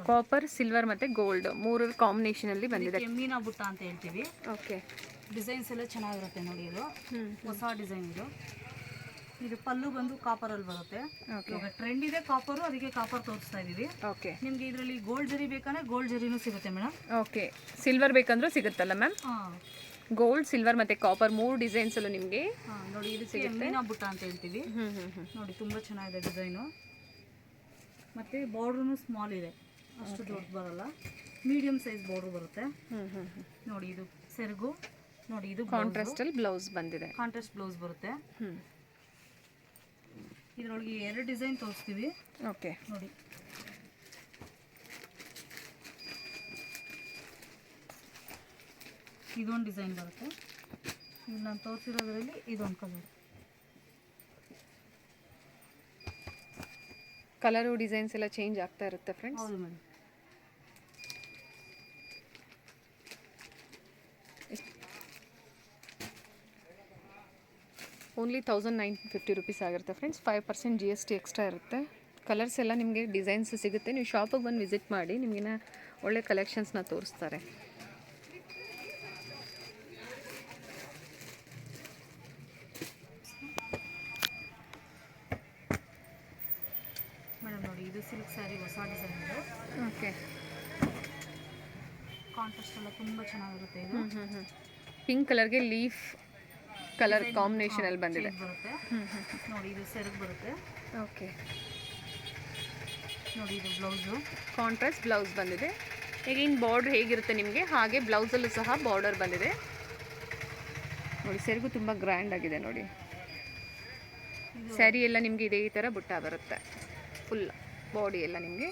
ಕಾಪರ್, ಸಿಲ್ವರ್ ಮತ್ತು ಗೋಲ್ಡ್ ಮೂರರ ಕಾಂಬಿನೇಷನಲ್ಲಿ ಬಂದಿದೆ. ಇದಕ್ಕೆ ಮೀನಾ ಬುಟ್ಟ ಅಂತ ಹೇಳ್ತೀವಿ. ಓಕೆ. ಡಿಸೈನ್ಸ್ ಎಲ್ಲ ಚೆನ್ನಾಗಿರುತ್ತೆ ನೋಡಿ. ಇದು ಹೊಸ ಡಿಸೈನ್. ಇದು ಪಲ್ಲು ಬಂದು ಕಾಪರಲ್ಲಿ ಬರುತ್ತೆ. ಇವಾಗ ಟ್ರೆಂಡ್ ಇದೆ ಕಾಪರು, ಅದಕ್ಕೆ ಕಾಪರ್ ತೋರಿಸ್ತಾ ಇದೀವಿ. ಓಕೆ. ನಿಮ್ಗೆ ಇದರಲ್ಲಿ ಗೋಲ್ಡ್ ಜರಿ ಬೇಕಂದ್ರೆ ಗೋಲ್ಡ್ ಜರಿನೂ ಸಿಗುತ್ತೆ ಮೇಡಮ್. ಓಕೆ. ಸಿಲ್ವರ್ ಬೇಕಂದ್ರೂ ಸಿಗುತ್ತಲ್ಲ ಮ್ಯಾಮ್? ಗೋಲ್ಡ್, ಸಿಲ್ವರ್ ಮತ್ತು ಕಾಪರ್ ಮೂರು ಡಿಸೈನ್ಸಲ್ಲೂ ನಿಮಗೆ ನೋಡಿ. ಇದಕ್ಕೆ ಮೀನಾ ಬುಟ್ಟ ಅಂತ ಹೇಳ್ತೀವಿ. ನೋಡಿ ತುಂಬ ಚೆನ್ನಾಗಿದೆ ಡಿಸೈನು. ಮತ್ತು ಬಾರ್ಡ್ರೂ ಸ್ಮಾಲ್ ಇದೆ, ಅಷ್ಟು ದೊಡ್ಡ ಬರಲ್ಲ, ಮೀಡಿಯಂ ಸೈಜ್ ಬಾರ್ಡ್ರ್ ಬರುತ್ತೆ. ನೋಡಿ ಇದು ಸೆರಗು. ನೋಡಿ ಇದು ಕಾಂಟ್ರಾಸ್ಟಲ್ಲಿ ಬ್ಲೌಸ್ ಬಂದಿದೆ. ಕಾಂಟ್ರಾಸ್ಟ್ ಬ್ಲೌಸ್ ಬರುತ್ತೆ. ಇದರೊಳಗೆ 2 ಡಿಸೈನ್ ತೋರಿಸ್ತೀವಿ. ಓಕೆ. ನೋಡಿ ಇದೊಂದು ಡಿಸೈನ್ ಬರುತ್ತೆ. ಇದು ನಾನು ತೋರಿಸಿರೋದ್ರಲ್ಲಿ ಇದೊಂದು ಕಲರು ಡಿಸೈನ್ಸ್ ಎಲ್ಲ ಚೇಂಜ್ ಆಗ್ತಾ ಇರುತ್ತೆ ಫ್ರೆಂಡ್ಸ್. ಹೌದು ಮೇಡಮ್. ಓನ್ಲಿ 1950 ರುಪೀಸ್ ಆಗಿರುತ್ತೆ ಫ್ರೆಂಡ್ಸ್. 5% GST ಎಕ್ಸ್ಟ್ರಾ ಇರುತ್ತೆ. ಕಲರ್ಸ್ ಎಲ್ಲ ನಿಮಗೆ ಡಿಸೈನ್ಸ್ ಸಿಗುತ್ತೆ. ನೀವು ಶಾಪಿಗೆ ಬಂದು ವಿಸಿಟ್ ಮಾಡಿ, ನಿಮಗಿನ್ನ ಒಳ್ಳೆ ಕಲೆಕ್ಷನ್ಸ್ನ ತೋರಿಸ್ತಾರೆ. ಮೇಡಮ್ ನೋಡಿ ಇದು ಸಿಲ್ಕ್ ಸ್ಯಾರಿ ಹೊಸ ಡಿಸೈನ್ ಇದು. ಓಕೆ. ಕಾಂಟ್ರಾಸ್ಟ್ ಎಲ್ಲ ತುಂಬ ಚೆನ್ನಾಗಿರುತ್ತೆ. ಇದು ಪಿಂಕ್ ಕಲರ್ಗೆ ಲೀಫ್ ಕಲರ್ ಕಾಂಬಿನೇಷನಲ್ಲಿ ಬಂದಿದೆ. ಬರುತ್ತೆ ನೋಡಿ. ಇದು ಸೆರಗು ಬರುತ್ತೆ. ಓಕೆ. ನೋಡಿ ಇದು ಬ್ಲೌಸು. ಕಾಂಟ್ರಾಸ್ಟ್ ಬ್ಲೌಸ್ ಬಂದಿದೆ. ಈಗಿನ ಬಾರ್ಡ್ರ್ ಹೇಗಿರುತ್ತೆ ನಿಮಗೆ ಹಾಗೆ ಬ್ಲೌಸಲ್ಲೂ ಸಹ ಬಾರ್ಡರ್ ಬಂದಿದೆ. ನೋಡಿ ಸೆರಗು ತುಂಬ ಗ್ರ್ಯಾಂಡ್ ಆಗಿದೆ ನೋಡಿ. ಸ್ಯಾರಿ ಎಲ್ಲ ನಿಮಗೆ ಇದೇ ಥರ ಬುಟ್ಟ ಬರುತ್ತೆ. ಫುಲ್ ಬಾಡಿ ಎಲ್ಲ ನಿಮಗೆ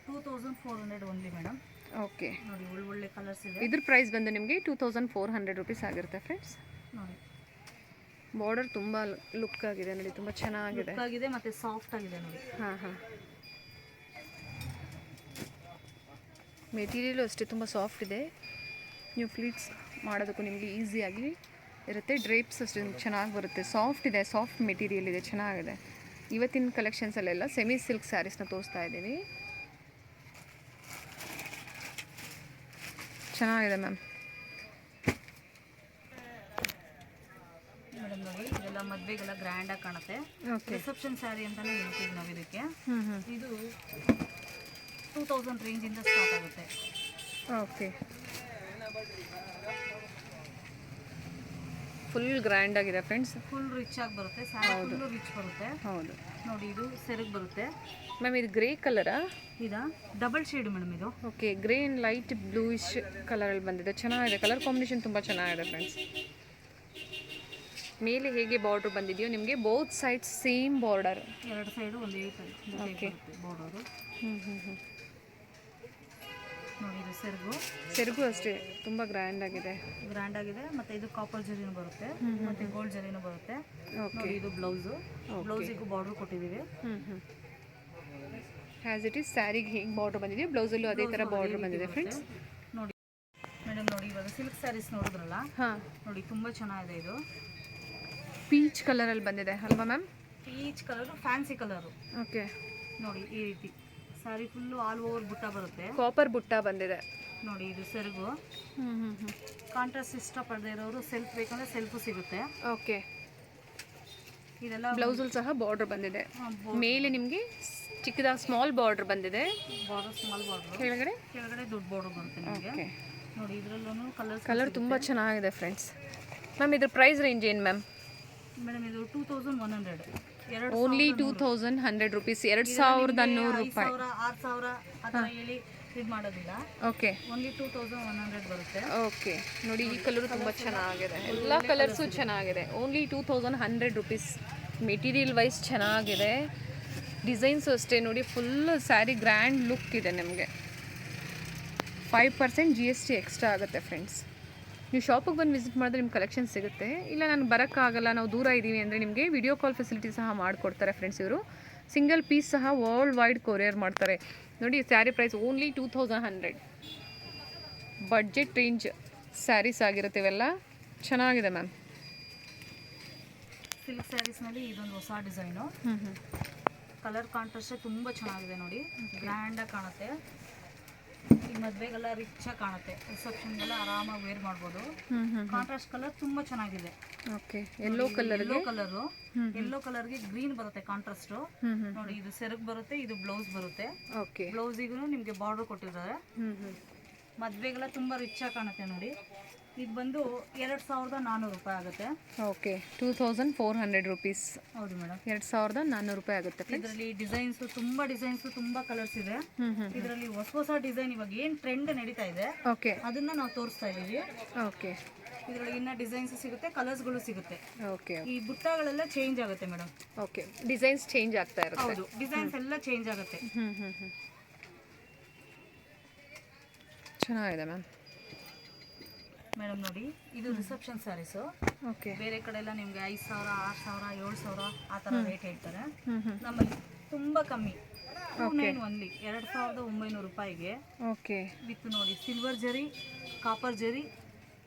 2400 ಓನ್ಲಿ ಮೇಡಮ್. ಓಕೆ. ನೋಡಿ ಒಳ್ಳೆ ಕಲರ್ಸ್ ಇದೆ. ಇದ್ರ ಪ್ರೈಸ್ ಬಂದು ನಿಮಗೆ 2400 ರುಪೀಸ್ ಆಗಿರುತ್ತೆ ಫ್ರೆಂಡ್ಸ್. ನೋಡಿ ಬಾರ್ಡರ್ ತುಂಬ ಲುಕ್ ಆಗಿದೆ ನೋಡಿ, ತುಂಬ ಚೆನ್ನಾಗಿದೆ ಆಗಿದೆ ಮತ್ತು ಸಾಫ್ಟ್ ಆಗಿದೆ ನೋಡಿ. ಹಾಂ. ಮೆಟೀರಿಯಲು ಅಷ್ಟೇ ತುಂಬ ಸಾಫ್ಟ್ ಇದೆ. ನೀವು ಫ್ಲೀಟ್ಸ್ ಮಾಡೋದಕ್ಕೂ ನಿಮಗೆ ಈಸಿಯಾಗಿ ಇರುತ್ತೆ. ಡ್ರೇಪ್ಸ್ ಅಷ್ಟೇ ಚೆನ್ನಾಗಿ ಬರುತ್ತೆ. ಸಾಫ್ಟ್ ಇದೆ, ಸಾಫ್ಟ್ ಮೆಟೀರಿಯಲ್ ಇದೆ, ಚೆನ್ನಾಗಿದೆ. ಇವತ್ತಿನ ಕಲೆಕ್ಷನ್ಸಲ್ಲೆಲ್ಲ ಸೆಮಿ ಸಿಲ್ಕ್ ಸ್ಯಾರೀಸ್ನ ತೋರಿಸ್ತಾ ಇದ್ದೀನಿ. ಚೆನ್ನಾಗಿದೆ ಮ್ಯಾಮ್. ಮೇಡಮ್ ನೋಡಿ ಇದೆಲ್ಲ ಮದುವೆಗೆಲ್ಲ ಗ್ರ್ಯಾಂಡಾಗಿ ಕಾಣುತ್ತೆ. ಓಕೆ. ರಿಸೆಪ್ಷನ್ ಸ್ಯಾರಿ ಅಂತಲೇ ಹೇಳ್ತೀವಿ ನಾವು ಇದಕ್ಕೆ. ಇದು 2000 ರೇಂಜಿಂದ ಸ್ಟಾರ್ಟ್ ಆಗುತ್ತೆ. ಓಕೆ. ಫುಲ್ ಗ್ರ್ಯಾಂಡ್ ಆಗಿದೆ ಫ್ರೆಂಡ್ಸ್. ಫುಲ್ ರಿಚ್ ಆಗಿ ಬರುತ್ತೆ. ಸ್ಯಾರಿ ಫುಲ್ ರಿಚ್ ಬರುತ್ತೆ. ಹೌದು. ನೋಡಿ ಇದು ಸೆರಗು ಬರುತ್ತೆ. ಮ್ಯಾಮ್ ಇದು ಗ್ರೇ ಕಲರಾ? ಇದಾ ಡಬಲ್ ಶೇಡ್ ಮೇಡಮ್ ಇದು. Okay. Grey and light bluish ಕಲರಲ್ಲಿ ಬಂದಿದೆ. ಚೆನ್ನಾಗಿದೆ. ಕಲರ್ ಕಾಂಬಿನೇಷನ್ ತುಂಬ ಚೆನ್ನಾಗಿದೆ ಫ್ರೆಂಡ್ಸ್. ಮೇಲೆ ಹೇಗೆ ಬಾರ್ಡ್ರ್ ಬಂದಿದೆಯೋ ನಿಮಗೆ both sides same border. 2 side ಒಂದೇ ಓಕೆ. ಬಾರ್ಡರು. ನೋಡಿ ಇದು ಸೆರಗು ಅಷ್ಟೇ ತುಂಬ ಗ್ರ್ಯಾಂಡ್ ಆಗಿದೆ. ಮತ್ತೆ ಇದು ಕಾಪರ್ ಜರಿನೂ ಬರುತ್ತೆ ಮತ್ತೆ ಗೋಲ್ಡ್ ಜರಿನೂ ಬರುತ್ತೆ. ಓಕೆ. ನೋಡಿ ಇದು ಬ್ಲೌಸು. ಬ್ಲೌಸಿಗೂ ಬಾರ್ಡರ್ ಕೊಟ್ಟಿದ್ದೀವಿ. ಹ್ಯಾಸ್ ಇಟ್ ಈಸ್ ಸ್ಯಾರಿಗೆ ಹೇಗೆ ಬಾರ್ಡರ್ ಬಂದಿದೆ, ಬ್ಲೌಸಲ್ಲೂ ಅದೇ ಥರ ಬಾರ್ಡರ್ ಬಂದಿದೆ ಫ್ರೆಂಡ್ಸ್. ನೋಡಿ ಮೇಡಮ್ ನೋಡಿ ಇವಾಗ ಸಿಲ್ಕ್ ಸ್ಯಾರೀಸ್ ನೋಡಿದ್ರಲ್ಲ, ಹಾಂ ನೋಡಿ ತುಂಬ ಚೆನ್ನಾಗಿದೆ. ಇದು ಪೀಚ್ ಕಲರಲ್ಲಿ ಬಂದಿದೆ ಅಲ್ವಾ ma'am? Peach colour, fancy colour. Okay. ನೋಡಿ ಈ ರೀತಿ ಸ್ಯಾರಿ ಫುಲ್ಲು ಆಲ್ ಓವರ್ ಬುಟ್ಟ ಬರುತ್ತೆ. ಕಾಪರ್ ಬುಟ್ಟ ಬಂದಿದೆ. ನೋಡಿ ಇದು ಸೆರಗು. ಕಾಂಟ್ರಾಸ್ಟ್ ಇಷ್ಟಪಡದೇ ಇರೋರು ಸೆಲ್ಫ್ ಬೇಕಂದ್ರೆ ಸೆಲ್ಫು ಸಿಗುತ್ತೆ. ಓಕೆ. ಇದೆಲ್ಲ ಬ್ಲೌಸಲ್ಲಿ ಸಹ ಬಾರ್ಡರ್ ಬಂದಿದೆ. ಮೇಲೆ ನಿಮಗೆ ಚಿಕ್ಕದಾಗಿ ಸ್ಮಾಲ್ ಬಾರ್ಡರ್ ಬಂದಿದೆ. Border small border. ಕೆಳಗಡೆ ದೊಡ್ಡ ಬಾರ್ಡರ್ ಬರುತ್ತೆ ನಿಮಗೆ. ಓಕೆ. ನೋಡಿ ಇದರಲ್ಲೂ ಕಲರ್ ತುಂಬ ಚೆನ್ನಾಗಿದೆ ಫ್ರೆಂಡ್ಸ್. ಮ್ಯಾಮ್ ಇದ್ರ ಪ್ರೈಸ್ ರೇಂಜ್ ಏನು ಮ್ಯಾಮ್? ಮೇಡಮ್ ಇದು 2100. Only 2100 rupees. 2100 ರೂಪಾಯಿ. 6000 ಆ ಥರ ಹೇಳಿ ಇದು ಮಾಡೋದಿಲ್ಲ. ಓಕೆ. ಓನ್ಲಿ 2100 ಬರುತ್ತೆ. ಓಕೆ. ನೋಡಿ ಈ ಕಲರು ತುಂಬ ಚೆನ್ನಾಗಿದೆ. ಎಲ್ಲ ಕಲರ್ಸು ಚೆನ್ನಾಗಿದೆ. Only 2100 rupees. ಮೆಟೀರಿಯಲ್ ವೈಸ್ ಚೆನ್ನಾಗಿದೆ. ಡಿಸೈನ್ಸು ಅಷ್ಟೇ ನೋಡಿ, ಫುಲ್ ಸ್ಯಾರಿ ಗ್ರ್ಯಾಂಡ್ ಲುಕ್ ಇದೆ ನಿಮಗೆ. 5% GST ಎಕ್ಸ್ಟ್ರಾ ಆಗುತ್ತೆ ಫ್ರೆಂಡ್ಸ್. ನೀವು ಶಾಪಿಗೆ ಬಂದು ವಿಸಿಟ್ ಮಾಡಿದ್ರೆ ನಿಮ್ಮ ಕಲೆಕ್ಷನ್ ಸಿಗುತ್ತೆ. ಇಲ್ಲ ನಾನು ಬರೋಕ್ಕಾಗಲ್ಲ, ನಾವು ದೂರ ಇದ್ದೀವಿ ಅಂದರೆ ನಿಮಗೆ ವಿಡಿಯೋ ಕಾಲ್ ಫೆಸಿಲಿಟಿ ಸಹ ಮಾಡಿಕೊಡ್ತಾರೆ ಫ್ರೆಂಡ್ಸ್. ಇವರು ಸಿಂಗಲ್ ಪೀಸ್ ಸಹ ವರ್ಲ್ಡ್ ವೈಡ್ ಕೊರಿಯರ್ ಮಾಡ್ತಾರೆ. ನೋಡಿ saree price only 2100. Budget range sarees ಆಗಿರುತ್ತೆ ಇವೆಲ್ಲ. ಚೆನ್ನಾಗಿದೆ ಮ್ಯಾಮ್. ಸಿಲ್ಕ್ ಸ್ಯಾರೀಸ್ನಲ್ಲಿ ಇದೊಂದು ಹೊಸ ಡಿಸೈನು. ಕಲರ್ ಕಾಂಟ್ರಾಸ್ಟ್ ತುಂಬ ಚೆನ್ನಾಗಿದೆ ನೋಡಿ, ಗ್ರ್ಯಾಂಡಾಗಿ ಕಾಣುತ್ತೆ. ಈ ಮದುವೆಗೆಲ್ಲ ರಿಚಾಗಿ ಕಾಣುತ್ತೆ, ರಿಸೆಪ್ಷನ್ಗೆಲ್ಲ ಆರಾಮಾಗಿ ವೇರ್ ಮಾಡ್ಬೋದು. ಕಾಂಟ್ರಾಸ್ಟ್ ಕಲರ್ ತುಂಬ ಚೆನ್ನಾಗಿದೆ. ಓಕೆ, ಯೆಲ್ಲೋ ಕಲರ್ಗೆ ಯೆಲ್ಲೋ ಕಲರ್ಗೆ ಗ್ರೀನ್ ಬರುತ್ತೆ ಕಾಂಟ್ರಾಸ್ಟ್ ನೋಡಿ. ಇದು ಸೆರಗ್ ಬರುತ್ತೆ, ಇದು ಬ್ಲೌಸ್ ಬರುತ್ತೆ. ಓಕೆ, ಬ್ಲೌಸಿಗೂ ನಿಮಗೆ ಬಾರ್ಡರ್ ಕೊಟ್ಟಿದ್ದಾರೆ. ಮದುವೆಗೆಲ್ಲ ತುಂಬ ರಿಚಾಗಿ ಕಾಣುತ್ತೆ ನೋಡಿ. ಇದು ಬಂದು 2400 ರೂಪಾಯಿ ಆಗುತ್ತೆ. Okay, 2400 rupees. ಹೌದು ಮೇಡಮ್, 2400 ರೂಪಾಯಿ ಆಗುತ್ತೆ. ಇದರಲ್ಲಿ ಡಿಸೈನ್ಸ್ ತುಂಬಾ ಕಲರ್ಸ್ ಇದೆ. ಇದರಲ್ಲಿ ಹೊಸ ಡಿಸೈನ್ ಇವಾಗ ಏನ್ ಟ್ರೆಂಡ್ ನಡೀತಾ ಇದೆ ಓಕೆ, ಅದನ್ನ ನಾವು ತೋರಿಸ್ತಾ ಇದೀವಿ. ಓಕೆ, ಇದರಲ್ಲಿ ಇನ್ನ ಡಿಸೈನ್ಸ್ ಸಿಗುತ್ತೆ, ಕಲರ್ಸ್ಗಳು ಸಿಗುತ್ತೆ. ಓಕೆ, ಈ ಬುಟ್ಟಗಳೆಲ್ಲ ಚೇಂಜ್ ಆಗುತ್ತೆ ಮೇಡಮ್. ಓಕೆ, ಡಿಸೈನ್ಸ್ ಚೇಂಜ್ ಆಗ್ತಾ ಇರುತ್ತೆ. ಹೌದು, ಡಿಸೈನ್ಸ್ ಎಲ್ಲ ಚೇಂಜ್ ಆಗುತ್ತೆ. ಚೆನ್ನಾಗಿದೆ ಮ್ಯಾಮ್. ಮೇಡಮ್ ನೋಡಿ, ಇದು ರಿಸೆಪ್ಷನ್ ಸ್ಯಾರೀಸು. ಓಕೆ, ಬೇರೆ ಕಡೆ ಎಲ್ಲ ನಿಮ್ಗೆ 5000, 6000, 7000 ಆ ಥರ ರೇಟ್ ಹೇಳ್ತಾರೆ. ನಮ್ಮಲ್ಲಿ ತುಂಬಾ ಕಮ್ಮಿ, 2900 ರೂಪಾಯಿಗೆ. ಓಕೆ, ವಿತ್ ನೋಡಿ ಸಿಲ್ವರ್ ಜರಿ, ಕಾಪರ್ ಜರಿ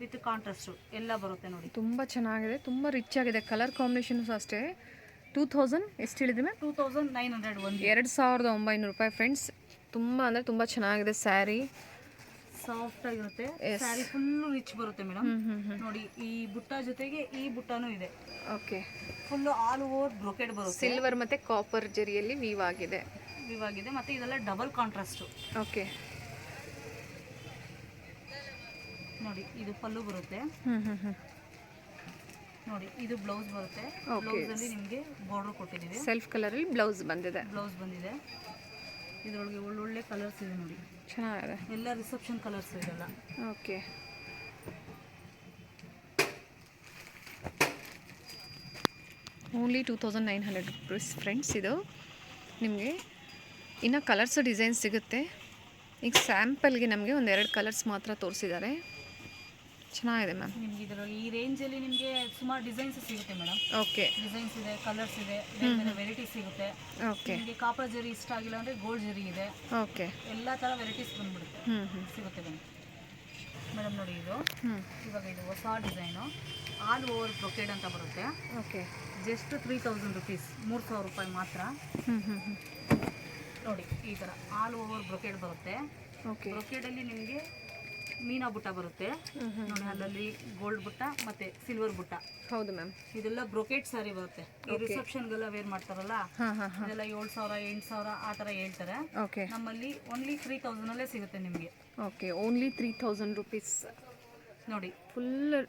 ವಿತ್ ಕಾಂಟ್ರಾಸ್ಟ್ ಎಲ್ಲ ಬರುತ್ತೆ ನೋಡಿ. ತುಂಬ ಚೆನ್ನಾಗಿದೆ, ತುಂಬ ರಿಚ್ ಆಗಿದೆ. ಕಲರ್ ಕಾಂಬಿನೇಷನ್ಸ್ ಅಷ್ಟೇ. 2000 ಎಷ್ಟು ಹೇಳಿದ್ರಿ ಮ್ಯಾಮ್? 2900 ಒಂದು 2900 ರೂಪಾಯಿ ಫ್ರೆಂಡ್ಸ್. ತುಂಬ ಅಂದರೆ ತುಂಬ ಚೆನ್ನಾಗಿದೆ ಸ್ಯಾರಿ. ಸಾಫ್ಟ್ ಆಗಿರುತ್ತೆ, ಸ್ಯಾರಿ ಫುಲ್ಲು ರಿಚ್ ಬರುತ್ತೆ ಮೇಡಮ್. ನೋಡಿ, ಈ ಬುಟ್ಟ ಜೊತೆಗೆ ಈ ಬುಟ್ಟನೂ ಇದೆ. Okay, full all over brocade ಬರುತ್ತೆ. ಸಿಲ್ವರ್ ಮತ್ತು ಕಾಪರ್ ಜರಿಯಲ್ಲಿ ವೀವ್ ಆಗಿದೆ. ಮತ್ತೆ ಇದೆಲ್ಲ ಡಬಲ್ ಕಾಂಟ್ರಾಸ್ಟ್. ಓಕೆ, ನೋಡಿ ಇದು ಪಲ್ಲು ಬರುತ್ತೆ. ನೋಡಿ ಇದು ಬ್ಲೌಸ್ ಬರುತ್ತೆ. Okay. ಬ್ಲೌಸ್ ಅಲ್ಲಿ ನಿಮಗೆ ಬಾರ್ಡರ್ ಕೊಟ್ಟಿದ್ದೀವಿ. ಸೆಲ್ಫ್ ಕಲರಲ್ಲಿ ಬ್ಲೌಸ್ ಬಂದಿದೆ. ಬ್ಲೌಸ್ ಬಂದಿದೆ. ಇದರೊಳಗೆ ಒಳ್ಳೊಳ್ಳೆ ಕಲರ್ಸ್ ಇದೆ ನೋಡಿ, ಚೆನ್ನಾಗಿದೆ. ಎಲ್ಲ ರಿಸೆಪ್ಷನ್ ಕಲರ್ಸ್ ಇದೆಲ್ಲ. Okay, only 2900 rupees friends. ಇದು ನಿಮಗೆ ಇನ್ನು ಕಲರ್ಸ್ ಡಿಸೈನ್ಸ್ ಸಿಗುತ್ತೆ. ಈಗ ಸ್ಯಾಂಪಲ್ಗೆ ನಮಗೆ ಒಂದೆರಡು ಕಲರ್ಸ್ ಮಾತ್ರ ತೋರಿಸಿದ್ದಾರೆ. ಚೆನ್ನಾಗಿದೆ ಮ್ಯಾಮ್. ನಿಮ್ಗೆ ಇದರಲ್ಲಿ ಈ ರೇಂಜಲ್ಲಿ ನಿಮಗೆ ಸುಮಾರು ಡಿಸೈನ್ಸ್ ಸಿಗುತ್ತೆ ಮೇಡಮ್. ಓಕೆ, ಡಿಸೈನ್ಸ್ ಇದೆ, ಕಲರ್ಸ್ ಇದೆ, ಬೇರೆ ಬೇರೆ ವೆರೈಟೀಸ್ ಸಿಗುತ್ತೆ. ಓಕೆ, ನಿಮಗೆ ಕಾಪರ್ ಜರಿ ಇಷ್ಟ ಆಗಿಲ್ಲ ಅಂದರೆ ಗೋಲ್ಡ್ ಜರಿ ಇದೆ. ಓಕೆ, ಎಲ್ಲ ಥರ ವೆರೈಟೀಸ್ ಬಂದ್ಬಿಡುತ್ತೆ, ಸಿಗುತ್ತೆ ಬನ್ನಿ ಮೇಡಮ್. ನೋಡಿ ಇದು ಇವಾಗ ಇದು ಹೊಸ ಡಿಸೈನು, ಆಲ್ ಓವರ್ ಬ್ರೊಕೇಡ್ ಅಂತ ಬರುತ್ತೆ. ಓಕೆ, ಜಸ್ಟ್ 3000 ರುಪೀಸ್, 3000 ರೂಪಾಯಿ ಮಾತ್ರ. ನೋಡಿ ಈ ಥರ ಆಲ್ ಓವರ್ ಬ್ರೊಕೇಡ್ ಬರುತ್ತೆ. ಓಕೆ, ಬ್ರೊಕೇಡಲ್ಲಿ ನಿಮಗೆ ಮೀನಾ ಬುಟ್ಟ ಬರುತ್ತೆ ನೋಡಿ, ಅಲ್ಲಲ್ಲಿ ಗೋಲ್ಡ್ ಬುಟ್ಟ ಮತ್ತೆ ಸಿಲ್ವರ್ ಬುಟ್ಟ. ಹೌದು ಮ್ಯಾಮ್. ಇದೆಲ್ಲ ಬ್ರೊಕೇಟ್ ಸ್ಯಾರಿ ಬರುತ್ತೆ. ಈ ರಿಸೆಪ್ಷನ್ಗೆಲ್ಲ ವೇರ್ ಮಾಡ್ತಾರಲ್ಲ, ಇದೆಲ್ಲ 7000, 8000 ಆ ಥರ ಹೇಳ್ತಾರೆ. ಓಕೆ, ನಮ್ಮಲ್ಲಿ ಓನ್ಲಿ 3000 ಅಲ್ಲೇ ಸಿಗುತ್ತೆ ನಿಮಗೆ. Okay, only 3000 rupees. ನೋಡಿ ಫುಲ್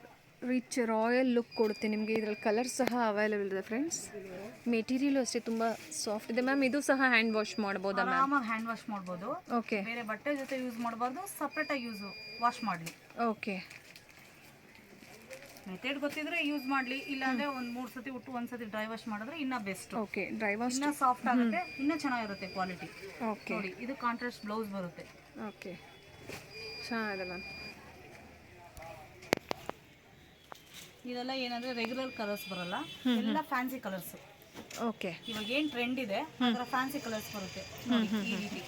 ರಿಚ್ ರಾಯಲ್ ಲುಕ್ ಕೊಡುತ್ತೆ ನಿಮಗೆ. ಇದರಲ್ಲಿ ಕಲರ್ ಸಹ ಅವೈಲೇಬಲ್ ಇದೆ ಫ್ರೆಂಡ್ಸ್. ಮೆಟೀರಿಯಲ್ ಅಷ್ಟೇ ತುಂಬ ಸಾಫ್ಟ್ ಇದೆ ಮ್ಯಾಮ್. ಇದು ಸಹ ಹ್ಯಾಂಡ್ ವಾಶ್ ಮಾಡ್ಬೋದಾ ಮ್ಯಾಮ್? ಆರಾಮಾಗಿ ಹ್ಯಾಂಡ್ ವಾಶ್ ಮಾಡ್ಬೋದು. ಓಕೆ, ಬೇರೆ ಬಟ್ಟೆ ಜೊತೆ ಯೂಸ್ ಮಾಡಬಾರ್ದು, ಸಪ್ರೇಟಾಗಿ ವಾಶ್ ಮಾಡಲಿ. ಓಕೆ, ಮೆಥಡ್ ಗೊತ್ತಿದ್ರೆ ಯೂಸ್ ಮಾಡಲಿ, ಇಲ್ಲಾಂದ್ರೆ ಒಂದು 3 ಸತಿ ಉಟ್ಟು ಒಂದ್ಸತಿ ಡ್ರೈ ವಾಶ್ ಮಾಡಿದ್ರೆ ಇನ್ನೂ ಬೆಸ್ಟ್. ಓಕೆ, ಡ್ರೈ ವಾಶ್ ಇನ್ನೂ ಸಾಫ್ಟ್ ಆಗುತ್ತೆ, ಇನ್ನೂ ಚೆನ್ನಾಗಿರುತ್ತೆ ಕ್ವಾಲಿಟಿ. ಓಕೆ, ನೋಡಿ ಇದು ಕಾಂಟ್ರಾಸ್ಟ್ ಬ್ಲೌಸ್ ಬರುತ್ತೆ. ಓಕೆ, ಚೆನ್ನಾಗಿದೆ ಮ್ಯಾಮ್. ಇದೆಲ್ಲ ಏನಂದ್ರೆ ರೆಗ್ಯುಲರ್ ಕಲರ್ಸ್ ಬರಲ್ಲ, ಎಲ್ಲ ಫ್ಯಾನ್ಸಿ ಕಲರ್ಸ್. ಓಕೆ, ಇವಾಗ ಏನು ಟ್ರೆಂಡ್ ಇದೆ ಅದರ ಫ್ಯಾನ್ಸಿ ಕಲರ್ಸ್ ಬರುತ್ತೆ ನೋಡಿ. ಈ ರೀತಿ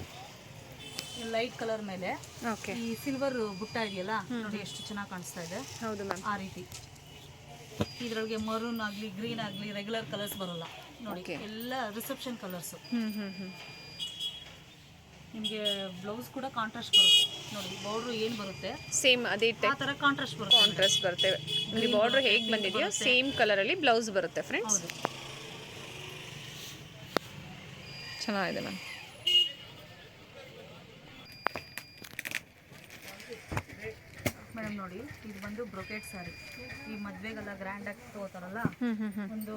ಲೈಟ್ ಕಲರ್ ಮೇಲೆ ಓಕೆ, ಈ ಸಿಲ್ವರ್ ಬುಟ್ಟ ಇದೆಯಲ್ಲ ನೋಡಿ, ಎಷ್ಟು ಚೆನ್ನಾಗಿ ಕಾಣಿಸ್ತಾ ಇದೆ. ಹೌದು ಮ್ಯಾಮ್. ಆ ರೀತಿ ಇದ್ರೊಳಗೆ ಮರೂನ್ ಆಗಲಿ ಗ್ರೀನ್ ಆಗಲಿ ರೆಗ್ಯುಲರ್ ಕಲರ್ಸ್ ಬರಲ್ಲ ನೋಡಿ, ಎಲ್ಲ ರಿಸೆಪ್ಷನ್ ಕಲರ್ಸ್. ನಿಮಗೆ ಬ್ಲೌಸ್ ಕೂಡ ಕಾಂಟ್ರಾಸ್ಟ್ ಬರುತ್ತೆ ನೋಡಿ. ಬಾರ್ಡ್ರ್ ಏನು ಬರುತ್ತೆ ಸೇಮ್ ಅದೇ ಆ ಥರ ಕಾಂಟ್ರಾಸ್ಟ್ ಬರುತ್ತೆ. ಕಾಂಟ್ರಾಸ್ಟ್ ಬರುತ್ತೆ. ಇಲ್ಲಿ ಬಾರ್ಡರ್ ಹೇಗೆ ಬಂದಿದೆಯೋ ಸೇಮ್ ಕಲರಲ್ಲಿ ಬ್ಲೌಸ್ ಬರುತ್ತೆ ಫ್ರೆಂಡ್ಸ್. ಹೌದು, ಚೆನ್ನಾಗಿದೆ ಮ್ಯಾಮ್. ಮೇಡಮ್ ನೋಡಿ, ಇದು ಬಂದು ಬ್ರೊಕೆಟ್ ಸ್ಯಾರಿ. ಈ ಮದುವೆಗೆಲ್ಲ ಗ್ರ್ಯಾಂಡಾಗಿ ತಗೋತಾರಲ್ಲ, ಒಂದು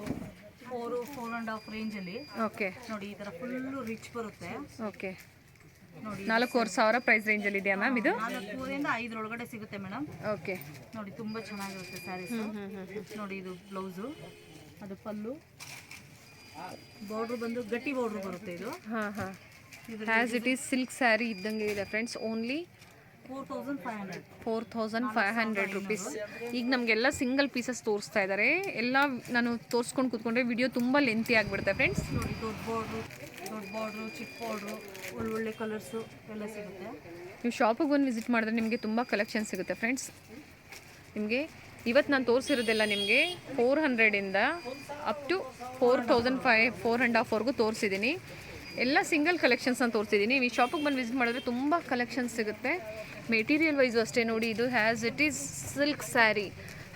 4-4.5 ರೇಂಜಲ್ಲಿ. ಓಕೆ, ನೋಡಿ ಈ ಥರ ಫುಲ್ಲು ರಿಚ್ ಬರುತ್ತೆ. ಓಕೆ, ನೋಡಿ 4000 ಪ್ರೈಸ್ ರೇಂಜಲ್ಲಿ ಇದೆಯಾ ಮ್ಯಾಮ್ ಇದು? 4ರಿಂದ 5 ಒಳಗಡೆ ಸಿಗುತ್ತೆ ಮೇಡಮ್. ಓಕೆ, ನೋಡಿ ತುಂಬ ಚೆನ್ನಾಗಿರುತ್ತೆ ಸ್ಯಾರೀಸು. ನೋಡಿ ಇದು ಬ್ಲೌಸು, ಅದು ಪಲ್ಲು. ಬಾರ್ಡ್ರ್ ಬಂದು ಗಟ್ಟಿ ಬಾರ್ಡ್ರ್ ಬರುತ್ತೆ ಇದು. ಹಾಂ ಹಾಂ, as it is silk sari ಇದ್ದಂಗೆ ಇದೆ ಫ್ರೆಂಡ್ಸ್. Only 4500 rupees. ಈಗ ನಮಗೆಲ್ಲ ಸಿಂಗಲ್ ಪೀಸಸ್ ತೋರಿಸ್ತಾ ಇದ್ದಾರೆ. ಎಲ್ಲ ನಾನು ತೋರಿಸ್ಕೊಂಡು ಕೂತ್ಕೊಂಡ್ರೆ ವಿಡಿಯೋ ತುಂಬ ಲೆಂತಿ ಆಗಿಬಿಡುತ್ತೆ ಫ್ರೆಂಡ್ಸ್. ನೋಡಿ ದೊಡ್ಡ ಬಾರ್ಡ್ರು, ಚಿಕ್ಕ ಬಾರ್ಡ್ರು, ಒಳ್ಳೊಳ್ಳೆ ಕಲರ್ಸು ಎಲ್ಲ ಸಿಗುತ್ತೆ. ನೀವು ಶಾಪಿಗೆ ಬಂದು ವಿಸಿಟ್ ಮಾಡಿದ್ರೆ ನಿಮಗೆ ತುಂಬ ಕಲೆಕ್ಷನ್ ಸಿಗುತ್ತೆ ಫ್ರೆಂಡ್ಸ್. ನಿಮಗೆ ಇವತ್ತು ನಾನು ತೋರಿಸಿರೋದೆಲ್ಲ ನಿಮಗೆ 400ಇಂದ ಅಪ್ ಟು 4,500 ತೋರಿಸಿದ್ದೀನಿ. ಎಲ್ಲ ಸಿಂಗಲ್ ಕಲೆಕ್ಷನ್ಸ್ ನಾನು ತೋರಿಸಿದ್ದೀನಿ. ಈ ಶಾಪಿಗೆ ಬಂದು ವಿಸಿಟ್ ಮಾಡಿದ್ರೆ ತುಂಬ ಕಲೆಕ್ಷನ್ಸ್ ಸಿಗುತ್ತೆ. ಮೆಟೀರಿಯಲ್ ವೈಸು ಅಷ್ಟೇ ನೋಡಿ, ಇದು as it is silk saree,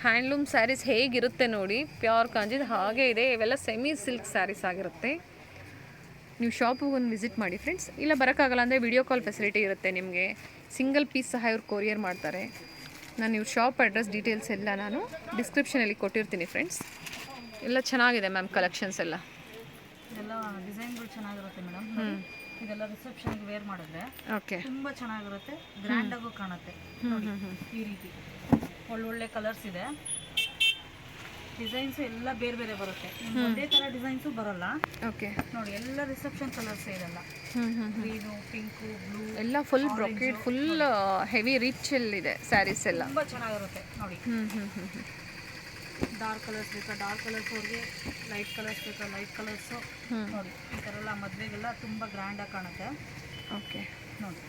handloom sarees ಹೇಗಿರುತ್ತೆ ನೋಡಿ, ಪ್ಯೂರ್ ಕಾಂಜಿದ್ ಹಾಗೆ ಇದೆ. ಇವೆಲ್ಲ ಸೆಮಿ ಸಿಲ್ಕ್ ಸ್ಯಾರೀಸ್ ಆಗಿರುತ್ತೆ. ನೀವು ಶಾಪಿಗೆ ಒಂದು ವಿಸಿಟ್ ಮಾಡಿ ಫ್ರೆಂಡ್ಸ್. ಇಲ್ಲ ಬರೋಕ್ಕಾಗಲ್ಲ ಅಂದರೆ ವಿಡಿಯೋ ಕಾಲ್ ಫೆಸಿಲಿಟಿ ಇರುತ್ತೆ ನಿಮಗೆ. ಸಿಂಗಲ್ ಪೀಸ್ ಸಹ ಇವ್ರು ಕೊರಿಯರ್ ಮಾಡ್ತಾರೆ. ನಾನು ಇವ್ರ ಶಾಪ್ ಅಡ್ರೆಸ್ ಡೀಟೇಲ್ಸ್ ಎಲ್ಲ ನಾನು ಡಿಸ್ಕ್ರಿಪ್ಷನಲ್ಲಿ ಕೊಟ್ಟಿರ್ತೀನಿ ಫ್ರೆಂಡ್ಸ್. ಎಲ್ಲ ಚೆನ್ನಾಗಿದೆ ಮ್ಯಾಮ್ ಕಲೆಕ್ಷನ್ಸ್ ಎಲ್ಲ. ಇದೆಲ್ಲ ಡಿಸೈನ್ಗಳು ಚೆನ್ನಾಗಿರುತ್ತೆ ಮೇಡಮ್. ಇದೆಲ್ಲ ರಿಸೆಪ್ಷನ್ಗೆ ವೇರ್ ಮಾಡಿದ್ರೆ ಓಕೆ, ತುಂಬ ಚೆನ್ನಾಗಿರುತ್ತೆ, ಗ್ರ್ಯಾಂಡಾಗೂ ಕಾಣುತ್ತೆ. ನೋಡಿ ಈ ರೀತಿ ಒಳ್ಳೊಳ್ಳೆ ಕಲರ್ಸ್ ಇದೆ. ಡಿಸೈನ್ಸ್ ಎಲ್ಲ ಬೇರೆ ಬೇರೆ ಬರುತ್ತೆ, ಒಂದೇ ಥರ ಡಿಸೈನ್ಸು ಬರಲ್ಲ. ಓಕೆ ನೋಡಿ ಎಲ್ಲ ರಿಸೆಪ್ಷನ್ ಕಲರ್ಸ್ ಇದೆಲ್ಲ, ಗ್ರೀನು, ಪಿಂಕು, ಬ್ಲೂ, ಎಲ್ಲ full brocade, full heavy rich ಇದೆ ಸ್ಯಾರೀಸ್ ಎಲ್ಲ. ತುಂಬ ಚೆನ್ನಾಗಿರುತ್ತೆ ನೋಡಿ. ಡಾರ್ಕ್ ಕಲರ್ಸ್ ಬೇಕಾ ಡಾರ್ಕ್ ಕಲರ್ಸ್, ಅವ್ರಿಗೆ ಲೈಟ್ ಕಲರ್ಸ್ ಬೇಕಾ ಲೈಟ್ ಕಲರ್ಸು. ನೋಡಿ ಈ ಥರ ಎಲ್ಲ ಮದುವೆಗೆಲ್ಲ ತುಂಬ ಗ್ರ್ಯಾಂಡಾಗಿ ಕಾಣುತ್ತೆ. ಓಕೆ, ನೋಡಿ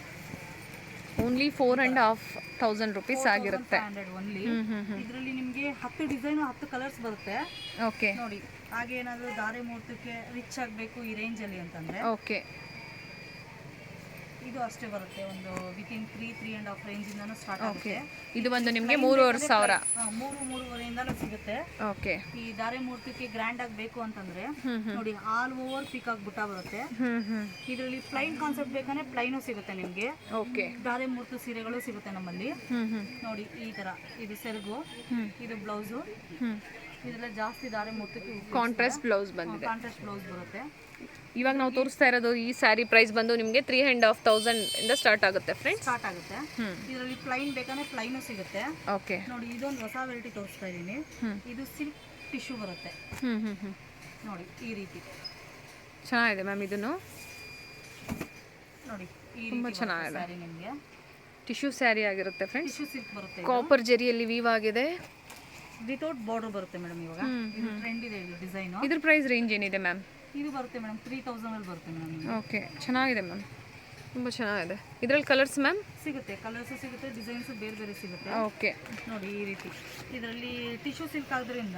ಓನ್ಲಿ 4,500 ರೂಪೀಸ್ ಆಗಿರುತ್ತೆ. 500 ಓನ್ಲಿ. ಇದರಲ್ಲಿ ನಿಮಗೆ 10 ಡಿಸೈನು 10 ಕಲರ್ಸ್ ಬರುತ್ತೆ. ಓಕೆ ನೋಡಿ ಹಾಗೆ ಏನಾದರೂ ಧಾರೆ ಮುಹೂರ್ತಕ್ಕೆ ರಿಚ್ ಆಗಬೇಕು ಈ ರೇಂಜಲ್ಲಿ ಅಂತಂದರೆ ಓಕೆ, ಇದು ಅಷ್ಟೇ ಬರುತ್ತೆ. ಒಂದು ವಿತಿನ್ 3-3.5 ರೇಂಜಿಂದನೂ ಸ್ಟಾರ್ಟ್ ಆಗುತ್ತೆ. ಇದು ಒಂದು ನಿಮಗೆ 3,500. 3-3.5ಇಂದಲೂ ಸಿಗುತ್ತೆ. ಓಕೆ, ಈ ಧಾರೆ ಮುಹೂರ್ತಕ್ಕೆ ಗ್ರ್ಯಾಂಡ್ ಆಗಬೇಕು ಅಂತಂದ್ರೆ ನೋಡಿ ಆಲ್ ಓವರ್ ಪಿಕಾಕ್ ಬುಟ್ಟ ಬರುತ್ತೆ. ಇದರಲ್ಲಿ ಪ್ಲೈನ್ ಕಾನ್ಸೆಪ್ಟ್ ಬೇಕಂದ್ರೆ ಪ್ಲೈನು ಸಿಗುತ್ತೆ ನಿಮಗೆ. ಓಕೆ, ಧಾರೆ ಮುಹೂರ್ತ ಸೀರೆಗಳು ಸಿಗುತ್ತೆ ನಮ್ಮಲ್ಲಿ. ನೋಡಿ ಈ ತರ, ಇದು ಸೆರಗು, ಇದು ಬ್ಲೌಸು. ಇದೆಲ್ಲ ಜಾಸ್ತಿ ಧಾರೆ ಮುಹೂರ್ತಕ್ಕೆ ಕಾಂಟ್ರಾಸ್ಟ್ ಬ್ಲೌಸ್ ಬಂದಿದೆ. ಕಾಂಟ್ರಾಸ್ಟ್ ಬ್ಲೌಸ್ ಬರುತ್ತೆ. ಇವಾಗ ನಾವು ತೋರಿಸ್ತಾ ಇರೋದು ಈ ಸ್ಯಾರಿ ಪ್ರೈಸ್ ಬಂದು ನಿಮಗೆ 3,500 ಇಂದ ಸ್ಟಾರ್ಟ್ ಆಗುತ್ತೆ ಫ್ರೆಂಡ್ಸ್. ಸ್ಟಾರ್ಟ್ ಆಗುತ್ತೆ. ಇದರಲ್ಲಿ ಪ್ಲೈನ್ ಬೇಕಂದ್ರೆ ಪ್ಲೈನು ಸಿಗುತ್ತೆ. ಓಕೆ, ನೋಡಿ ಇದೊಂದು ಹೊಸ ವೆರೈಟಿ ತೋರಿಸ್ತಾ ಇದ್ದೀನಿ. ಇದು ಸಿಲ್ಕ್ ಟಿಶ್ಯೂ ಬರುತ್ತೆ. ನೋಡಿ ಈ ರೀತಿ ಚೆನ್ನಾಗಿದೆ ಮ್ಯಾಮ್. ಇದನ್ನು ನೋಡಿ ಈ ತುಂಬ ರೀತಿ ಚೆನ್ನಾಗಿದೆ. ಸ್ಯಾರಿ ನಿಮಗೆ ಟಿಶ್ಯೂ ಸ್ಯಾರಿ ಆಗಿರುತ್ತೆ ಫ್ರೆಂಡ್ಸ್. ಟಿಶ್ಯೂ ಸಿಲ್ಕ್ ಬರುತ್ತೆ. ಕಾಪರ್ ಜರಿಯಲ್ಲಿ ವೀವ್ ಆಗಿದೆ. ವಿತೌಟ್ ಬಾರ್ಡರ್ ಬರುತ್ತೆ ಮೇಡಮ್. ಇವಾಗ ಇದು ಟ್ರೆಂಡ್ ಇದೆ ಇದು ಡಿಸೈನು. ಇದ್ರ ಪ್ರೈಸ್ ರೇಂಜ್ ಏನಿದೆ ಮ್ಯಾಮ್? ಇದು ಬರುತ್ತೆ ಮೇಡಮ್ 3,000 ಅಲ್ಲಿ ಬರುತ್ತೆ ಮೇಡಮ್. ಓಕೆ, ಚೆನ್ನಾಗಿದೆ ಮ್ಯಾಮ್, ತುಂಬ ಚೆನ್ನಾಗಿದೆ. ಇದರಲ್ಲಿ ಕಲರ್ಸ್ ಮ್ಯಾಮ್ ಸಿಗುತ್ತೆ, ಕಲರ್ಸು ಸಿಗುತ್ತೆ, ಡಿಸೈನ್ಸು ಬೇರೆ ಬೇರೆ ಸಿಗುತ್ತೆ. ಓಕೆ, ನೋಡಿ ಈ ರೀತಿ. ಇದರಲ್ಲಿ ಟಿಶ್ಯೂ ಸಿಲ್ಕ್ ಆದ್ರಿಂದ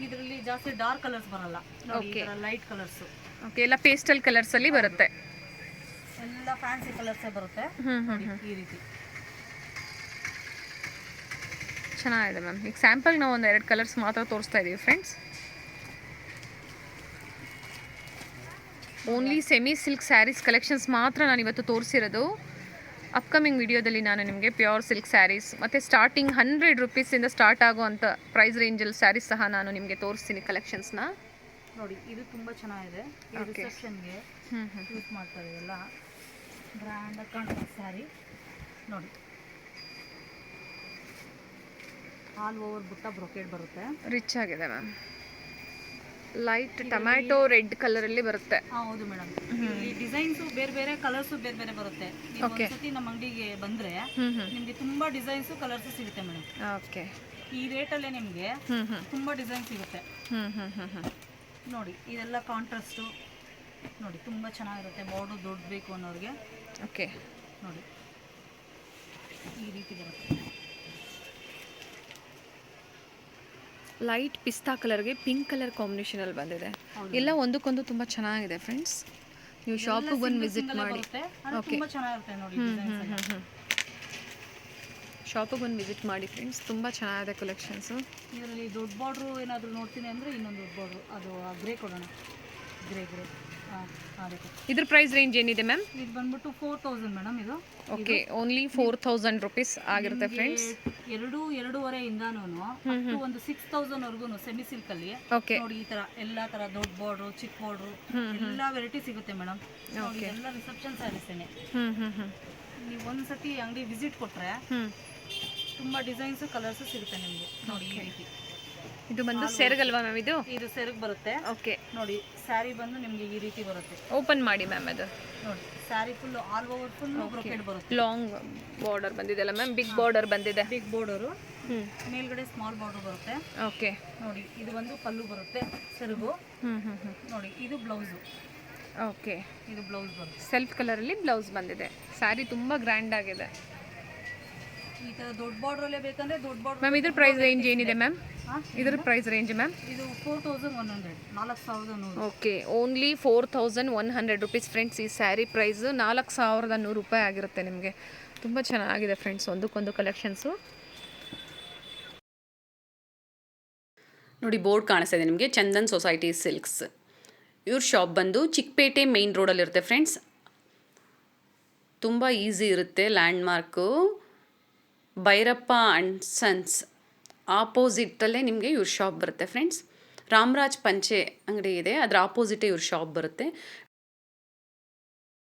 ಇದರಲ್ಲಿ ಜಾಸ್ತಿ ಡಾರ್ಕ್ ಕಲರ್ಸ್ ಬರಲ್ಲ. ನೋಡಿ ಈ ತರ ಲೈಟ್ ಕಲರ್ಸು. ಓಕೆ, ಎಲ್ಲ ಪೇಸ್ಟಲ್ ಕಲರ್ಸ್ ಅಲ್ಲಿ ಬರುತ್ತೆ. ಎಲ್ಲ ಫ್ಯಾನ್ಸಿ ಕಲರ್ಸೇ ಬರುತ್ತೆ. ನೋಡಿ ಈ ರೀತಿ ಚೆನ್ನಾಗಿದೆ ಮ್ಯಾಮ್. ಈಗ ಸ್ಯಾಂಪಲ್ ನಾವು ಒಂದು 2 ಕಲರ್ಸ್ ಮಾತ್ರ ತೋರಿಸ್ತಾ ಇದ್ದೀವಿ friends. Only semi silk sarees collections ಮಾತ್ರ ನಾನು ಇವತ್ತು ತೋರಿಸಿರೋದು. ಅಪ್ಕಮಿಂಗ್ ವಿಡಿಯೋದಲ್ಲಿ ನಾನು ನಿಮಗೆ ಪ್ಯೂರ್ ಸಿಲ್ಕ್ ಸ್ಯಾರೀಸ್ ಮತ್ತು ಸ್ಟಾರ್ಟಿಂಗ್ 100 ರೂಪೀಸಿಂದ ಸ್ಟಾರ್ಟ್ ಆಗುವಂಥ ಪ್ರೈಸ್ ರೇಂಜಲ್ಲಿ ಸ್ಯಾರೀಸ್ ಸಹ ನಾನು ನಿಮಗೆ ತೋರಿಸ್ತೀನಿ ಕಲೆಕ್ಷನ್ಸ್ನ. ನೋಡಿ ಇದು ತುಂಬ ಚೆನ್ನಾಗಿದೆ. ರಿಸೆಪ್ಷನ್ಗೆ ಯೂಸ್ ಮಾಡ್ತಾರೆ, ಎಲ್ಲ ಗ್ರ್ಯಾಂಡಾಗಿ ಕಾಣುತ್ತೆ ಸ್ಯಾರಿ. ನೋಡಿ ಆಲ್ ಓವರ್ ಬುಟ್ಟ ಬ್ರೊಕೇಡ್ ಬರುತ್ತೆ. ರಿಚ್ ಆಗಿದೆ ಮ್ಯಾಮ್. ಲೈಟ್ ಟೊಮ್ಯಾಟೊ ರೆಡ್ ಕಲರಲ್ಲಿ ಬರುತ್ತೆ. ಹೌದು ಮೇಡಮ್. ಈ ಡಿಸೈನ್ಸು ಬೇರೆ ಬೇರೆ, ಕಲರ್ಸು ಬೇರೆ ಬೇರೆ ಬರುತ್ತೆ. ನೀವು ಒಂದ್ಸತಿ ನಮ್ಮ ಅಂಗಡಿಗೆ ಬಂದರೆ ನಿಮಗೆ ತುಂಬ ಡಿಸೈನ್ಸು ಕಲರ್ಸು ಸಿಗುತ್ತೆ ಮೇಡಮ್. ಓಕೆ, ಈ ರೇಟಲ್ಲೇ ನಿಮಗೆ ತುಂಬ ಡಿಸೈನ್ ಸಿಗುತ್ತೆ. ನೋಡಿ ಇದೆಲ್ಲ ಕಾಂಟ್ರಾಸ್ಟು. ನೋಡಿ ತುಂಬ ಚೆನ್ನಾಗಿರುತ್ತೆ. ಬಾರ್ಡರ್ ದೊಡ್ಡ ಬೇಕು ಅನ್ನೋರಿಗೆ. ಓಕೆ, ನೋಡಿ ಈ ರೀತಿ ಬರುತ್ತೆ. ಲೈಟ್ ಪಿಸ್ತಾ ಕಲರ್ಗೆ ಪಿಂಕ್ ಕಲರ್ ಕಾಂಬಿನೇಷನಲ್ಲಿ ಬಂದಿದೆ. ಎಲ್ಲ ಒಂದಕ್ಕೊಂದು ತುಂಬ ಚೆನ್ನಾಗಿದೆ ಫ್ರೆಂಡ್ಸ್. ನೀವು ಶಾಪಿಗೆ ಬಂದು ವಿಸಿಟ್ ಮಾಡಿ. ಓಕೆ, ತುಂಬ ಚೆನ್ನಾಗಿರುತ್ತೆ ನೋಡಿ. ಶಾಪಿಗೆ ಬಂದು ವಿಸಿಟ್ ಮಾಡಿ ಫ್ರೆಂಡ್ಸ್, ತುಂಬ ಚೆನ್ನಾಗಿದೆ ಕಲೆಕ್ಷನ್ಸು. ಇದರಲ್ಲಿ ದೊಡ್ಡ ಬಾರ್ಡ್ರು ಏನಾದರೂ ನೋಡ್ತೀನಿ ಅಂದರೆ ಇನ್ನೊಂದು ದೊಡ್ಡ ಬಾರ್ಡ್ರು, ಅದು ಗ್ರೇ ಕೊಡೋಣ. ಗ್ರೇ ಅದಕ್ಕೆ. ಇದ್ರ ಪ್ರೈಸ್ ರೇಂಜ್ ಏನಿದೆ ಮ್ಯಾಮ್? ಇದು ಬಂದ್ಬಿಟ್ಟು 4,000 ಮೇಡಮ್. ಇದು ಓಕೆ, ಓನ್ಲಿ 4,000 ರೂಪೀಸ್ ಆಗಿರುತ್ತೆ ಫ್ರೆಂಡ್ಸ್. 2-2.5ಇಂದಾನು ಒಂದು 6,000 ವರ್ಗು ಸೆಮಿ ಸಿಲ್ಕ್ ಅಲ್ಲಿ. ಓಕೆ, ನೋಡಿ ಈ ತರ ಎಲ್ಲಾ ತರ ದೊಡ್ಡ ಬಾರ್ಡ್ರು, ಚಿಕ್ಕ ಬಾರ್ಡ್ರು, ಎಲ್ಲಾ ವೆರೈಟಿ ಸಿಗುತ್ತೆ ಮೇಡಮ್. ನೋಡಿ ಎಲ್ಲ ರಿಸೆಪ್ಷನ್ ಸ್ಯಾರೀಸೇನೆ. ನೀವು ಒಂದ್ಸತಿ ಅಂಗಡಿ ವಿಸಿಟ್ ಕೊಟ್ರೆ ತುಂಬಾ ಡಿಸೈನ್ಸ್ ಕಲರ್ಸ್ ಸಿಗುತ್ತೆ ನಿಮಗೆ. ನೋಡಿ ಈ ರೀತಿ. ಇದು ಬಂದು ಸೆರಗಲ್ವಾ ಮ್ಯಾಮ್? ಇದು ಸೆರಗ್ ಬರುತ್ತೆ. ಓಕೆ, ನೋಡಿ ಸ್ಯಾರಿ ಬಂದು ನಿಮಗೆ ಈ ರೀತಿ ಬರುತ್ತೆ. ಓಪನ್ ಮಾಡಿ ಮ್ಯಾಮ್. ಅದು ನೋಡಿ sari full all over full brocade ಬರುತ್ತೆ. ಲಾಂಗ್ ಬಾರ್ಡರ್ ಬಂದಿದೆ ಅಲ್ಲ ಮ್ಯಾಮ್? ಬಿಗ್ ಬಾರ್ಡರ್ ಬಂದಿದೆ. ಬಿಗ್ ಬಾರ್ಡರು, ಮೇಲ್ಗಡೆ ಸ್ಮಾಲ್ ಬಾರ್ಡರ್ ಬರುತ್ತೆ. ಓಕೆ, ನೋಡಿ ಇದು ಒಂದು ಪಲ್ಲು ಬರುತ್ತೆ ಸೆರಗು. ನೋಡಿ ಇದು ಬ್ಲೌಸು. ಓಕೆ, ಇದು ಬ್ಲೌಸ್ ಬರುತ್ತೆ. ಸೆಲ್ಫ್ ಕಲರಲ್ಲಿ ಬ್ಲೌಸ್ ಬಂದಿದೆ. ಸ್ಯಾರಿ ತುಂಬ ಗ್ರ್ಯಾಂಡ್ ಆಗಿದೆ. ಈ ಥರ ದೊಡ್ಡ ಬಾರ್ಡ್ರಲ್ಲೇ ಬೇಕಂದರೆ ದೊಡ್ಡ ಬಾರ್ಡ್ರ್. ಮ್ಯಾಮ್ ಇದ್ರ ಪ್ರೈಸ್ ರೇಂಜ್ ಏನಿದೆ ಮ್ಯಾಮ್? ಹಾಂ, ಇದ್ರ ಪ್ರೈಸ್ ರೇಂಜ್ ಮ್ಯಾಮ್? ಇದು 4100, 4100. Okay, only 4100 rupees friends. ಈ ಸ್ಯಾರಿ ಪ್ರೈಸ್ 4100 ರೂಪಾಯಿ ಆಗಿರುತ್ತೆ ನಿಮಗೆ. ತುಂಬ ಚೆನ್ನಾಗಿದೆ ಫ್ರೆಂಡ್ಸ್, ಒಂದಕ್ಕೊಂದು ಕಲೆಕ್ಷನ್ಸು. ನೋಡಿ ಬೋರ್ಡ್ ಕಾಣಿಸ್ತಾ ಇದೆ ನಿಮಗೆ, ಚಂದನ್ ಸೊಸೈಟಿ ಸಿಲ್ಕ್ಸ್. ಇವ್ರ ಶಾಪ್ ಬಂದು ಚಿಕ್ಕಪೇಟೆ ಮೇಯ್ನ್ ರೋಡಲ್ಲಿರುತ್ತೆ ಫ್ರೆಂಡ್ಸ್. ತುಂಬ ಈಸಿ ಇರುತ್ತೆ, land mark Bhairappa and sons ಆಪೋಸಿಟಲ್ಲೇ ನಿಮಗೆ ಇವ್ರ ಶಾಪ್ ಬರುತ್ತೆ ಫ್ರೆಂಡ್ಸ್. ರಾಮರಾಜ್ ಪಂಚೆ ಅಂಗಡಿ ಇದೆ, ಅದರ ಆಪೋಸಿಟೇ ಇವ್ರ ಶಾಪ್ ಬರುತ್ತೆ.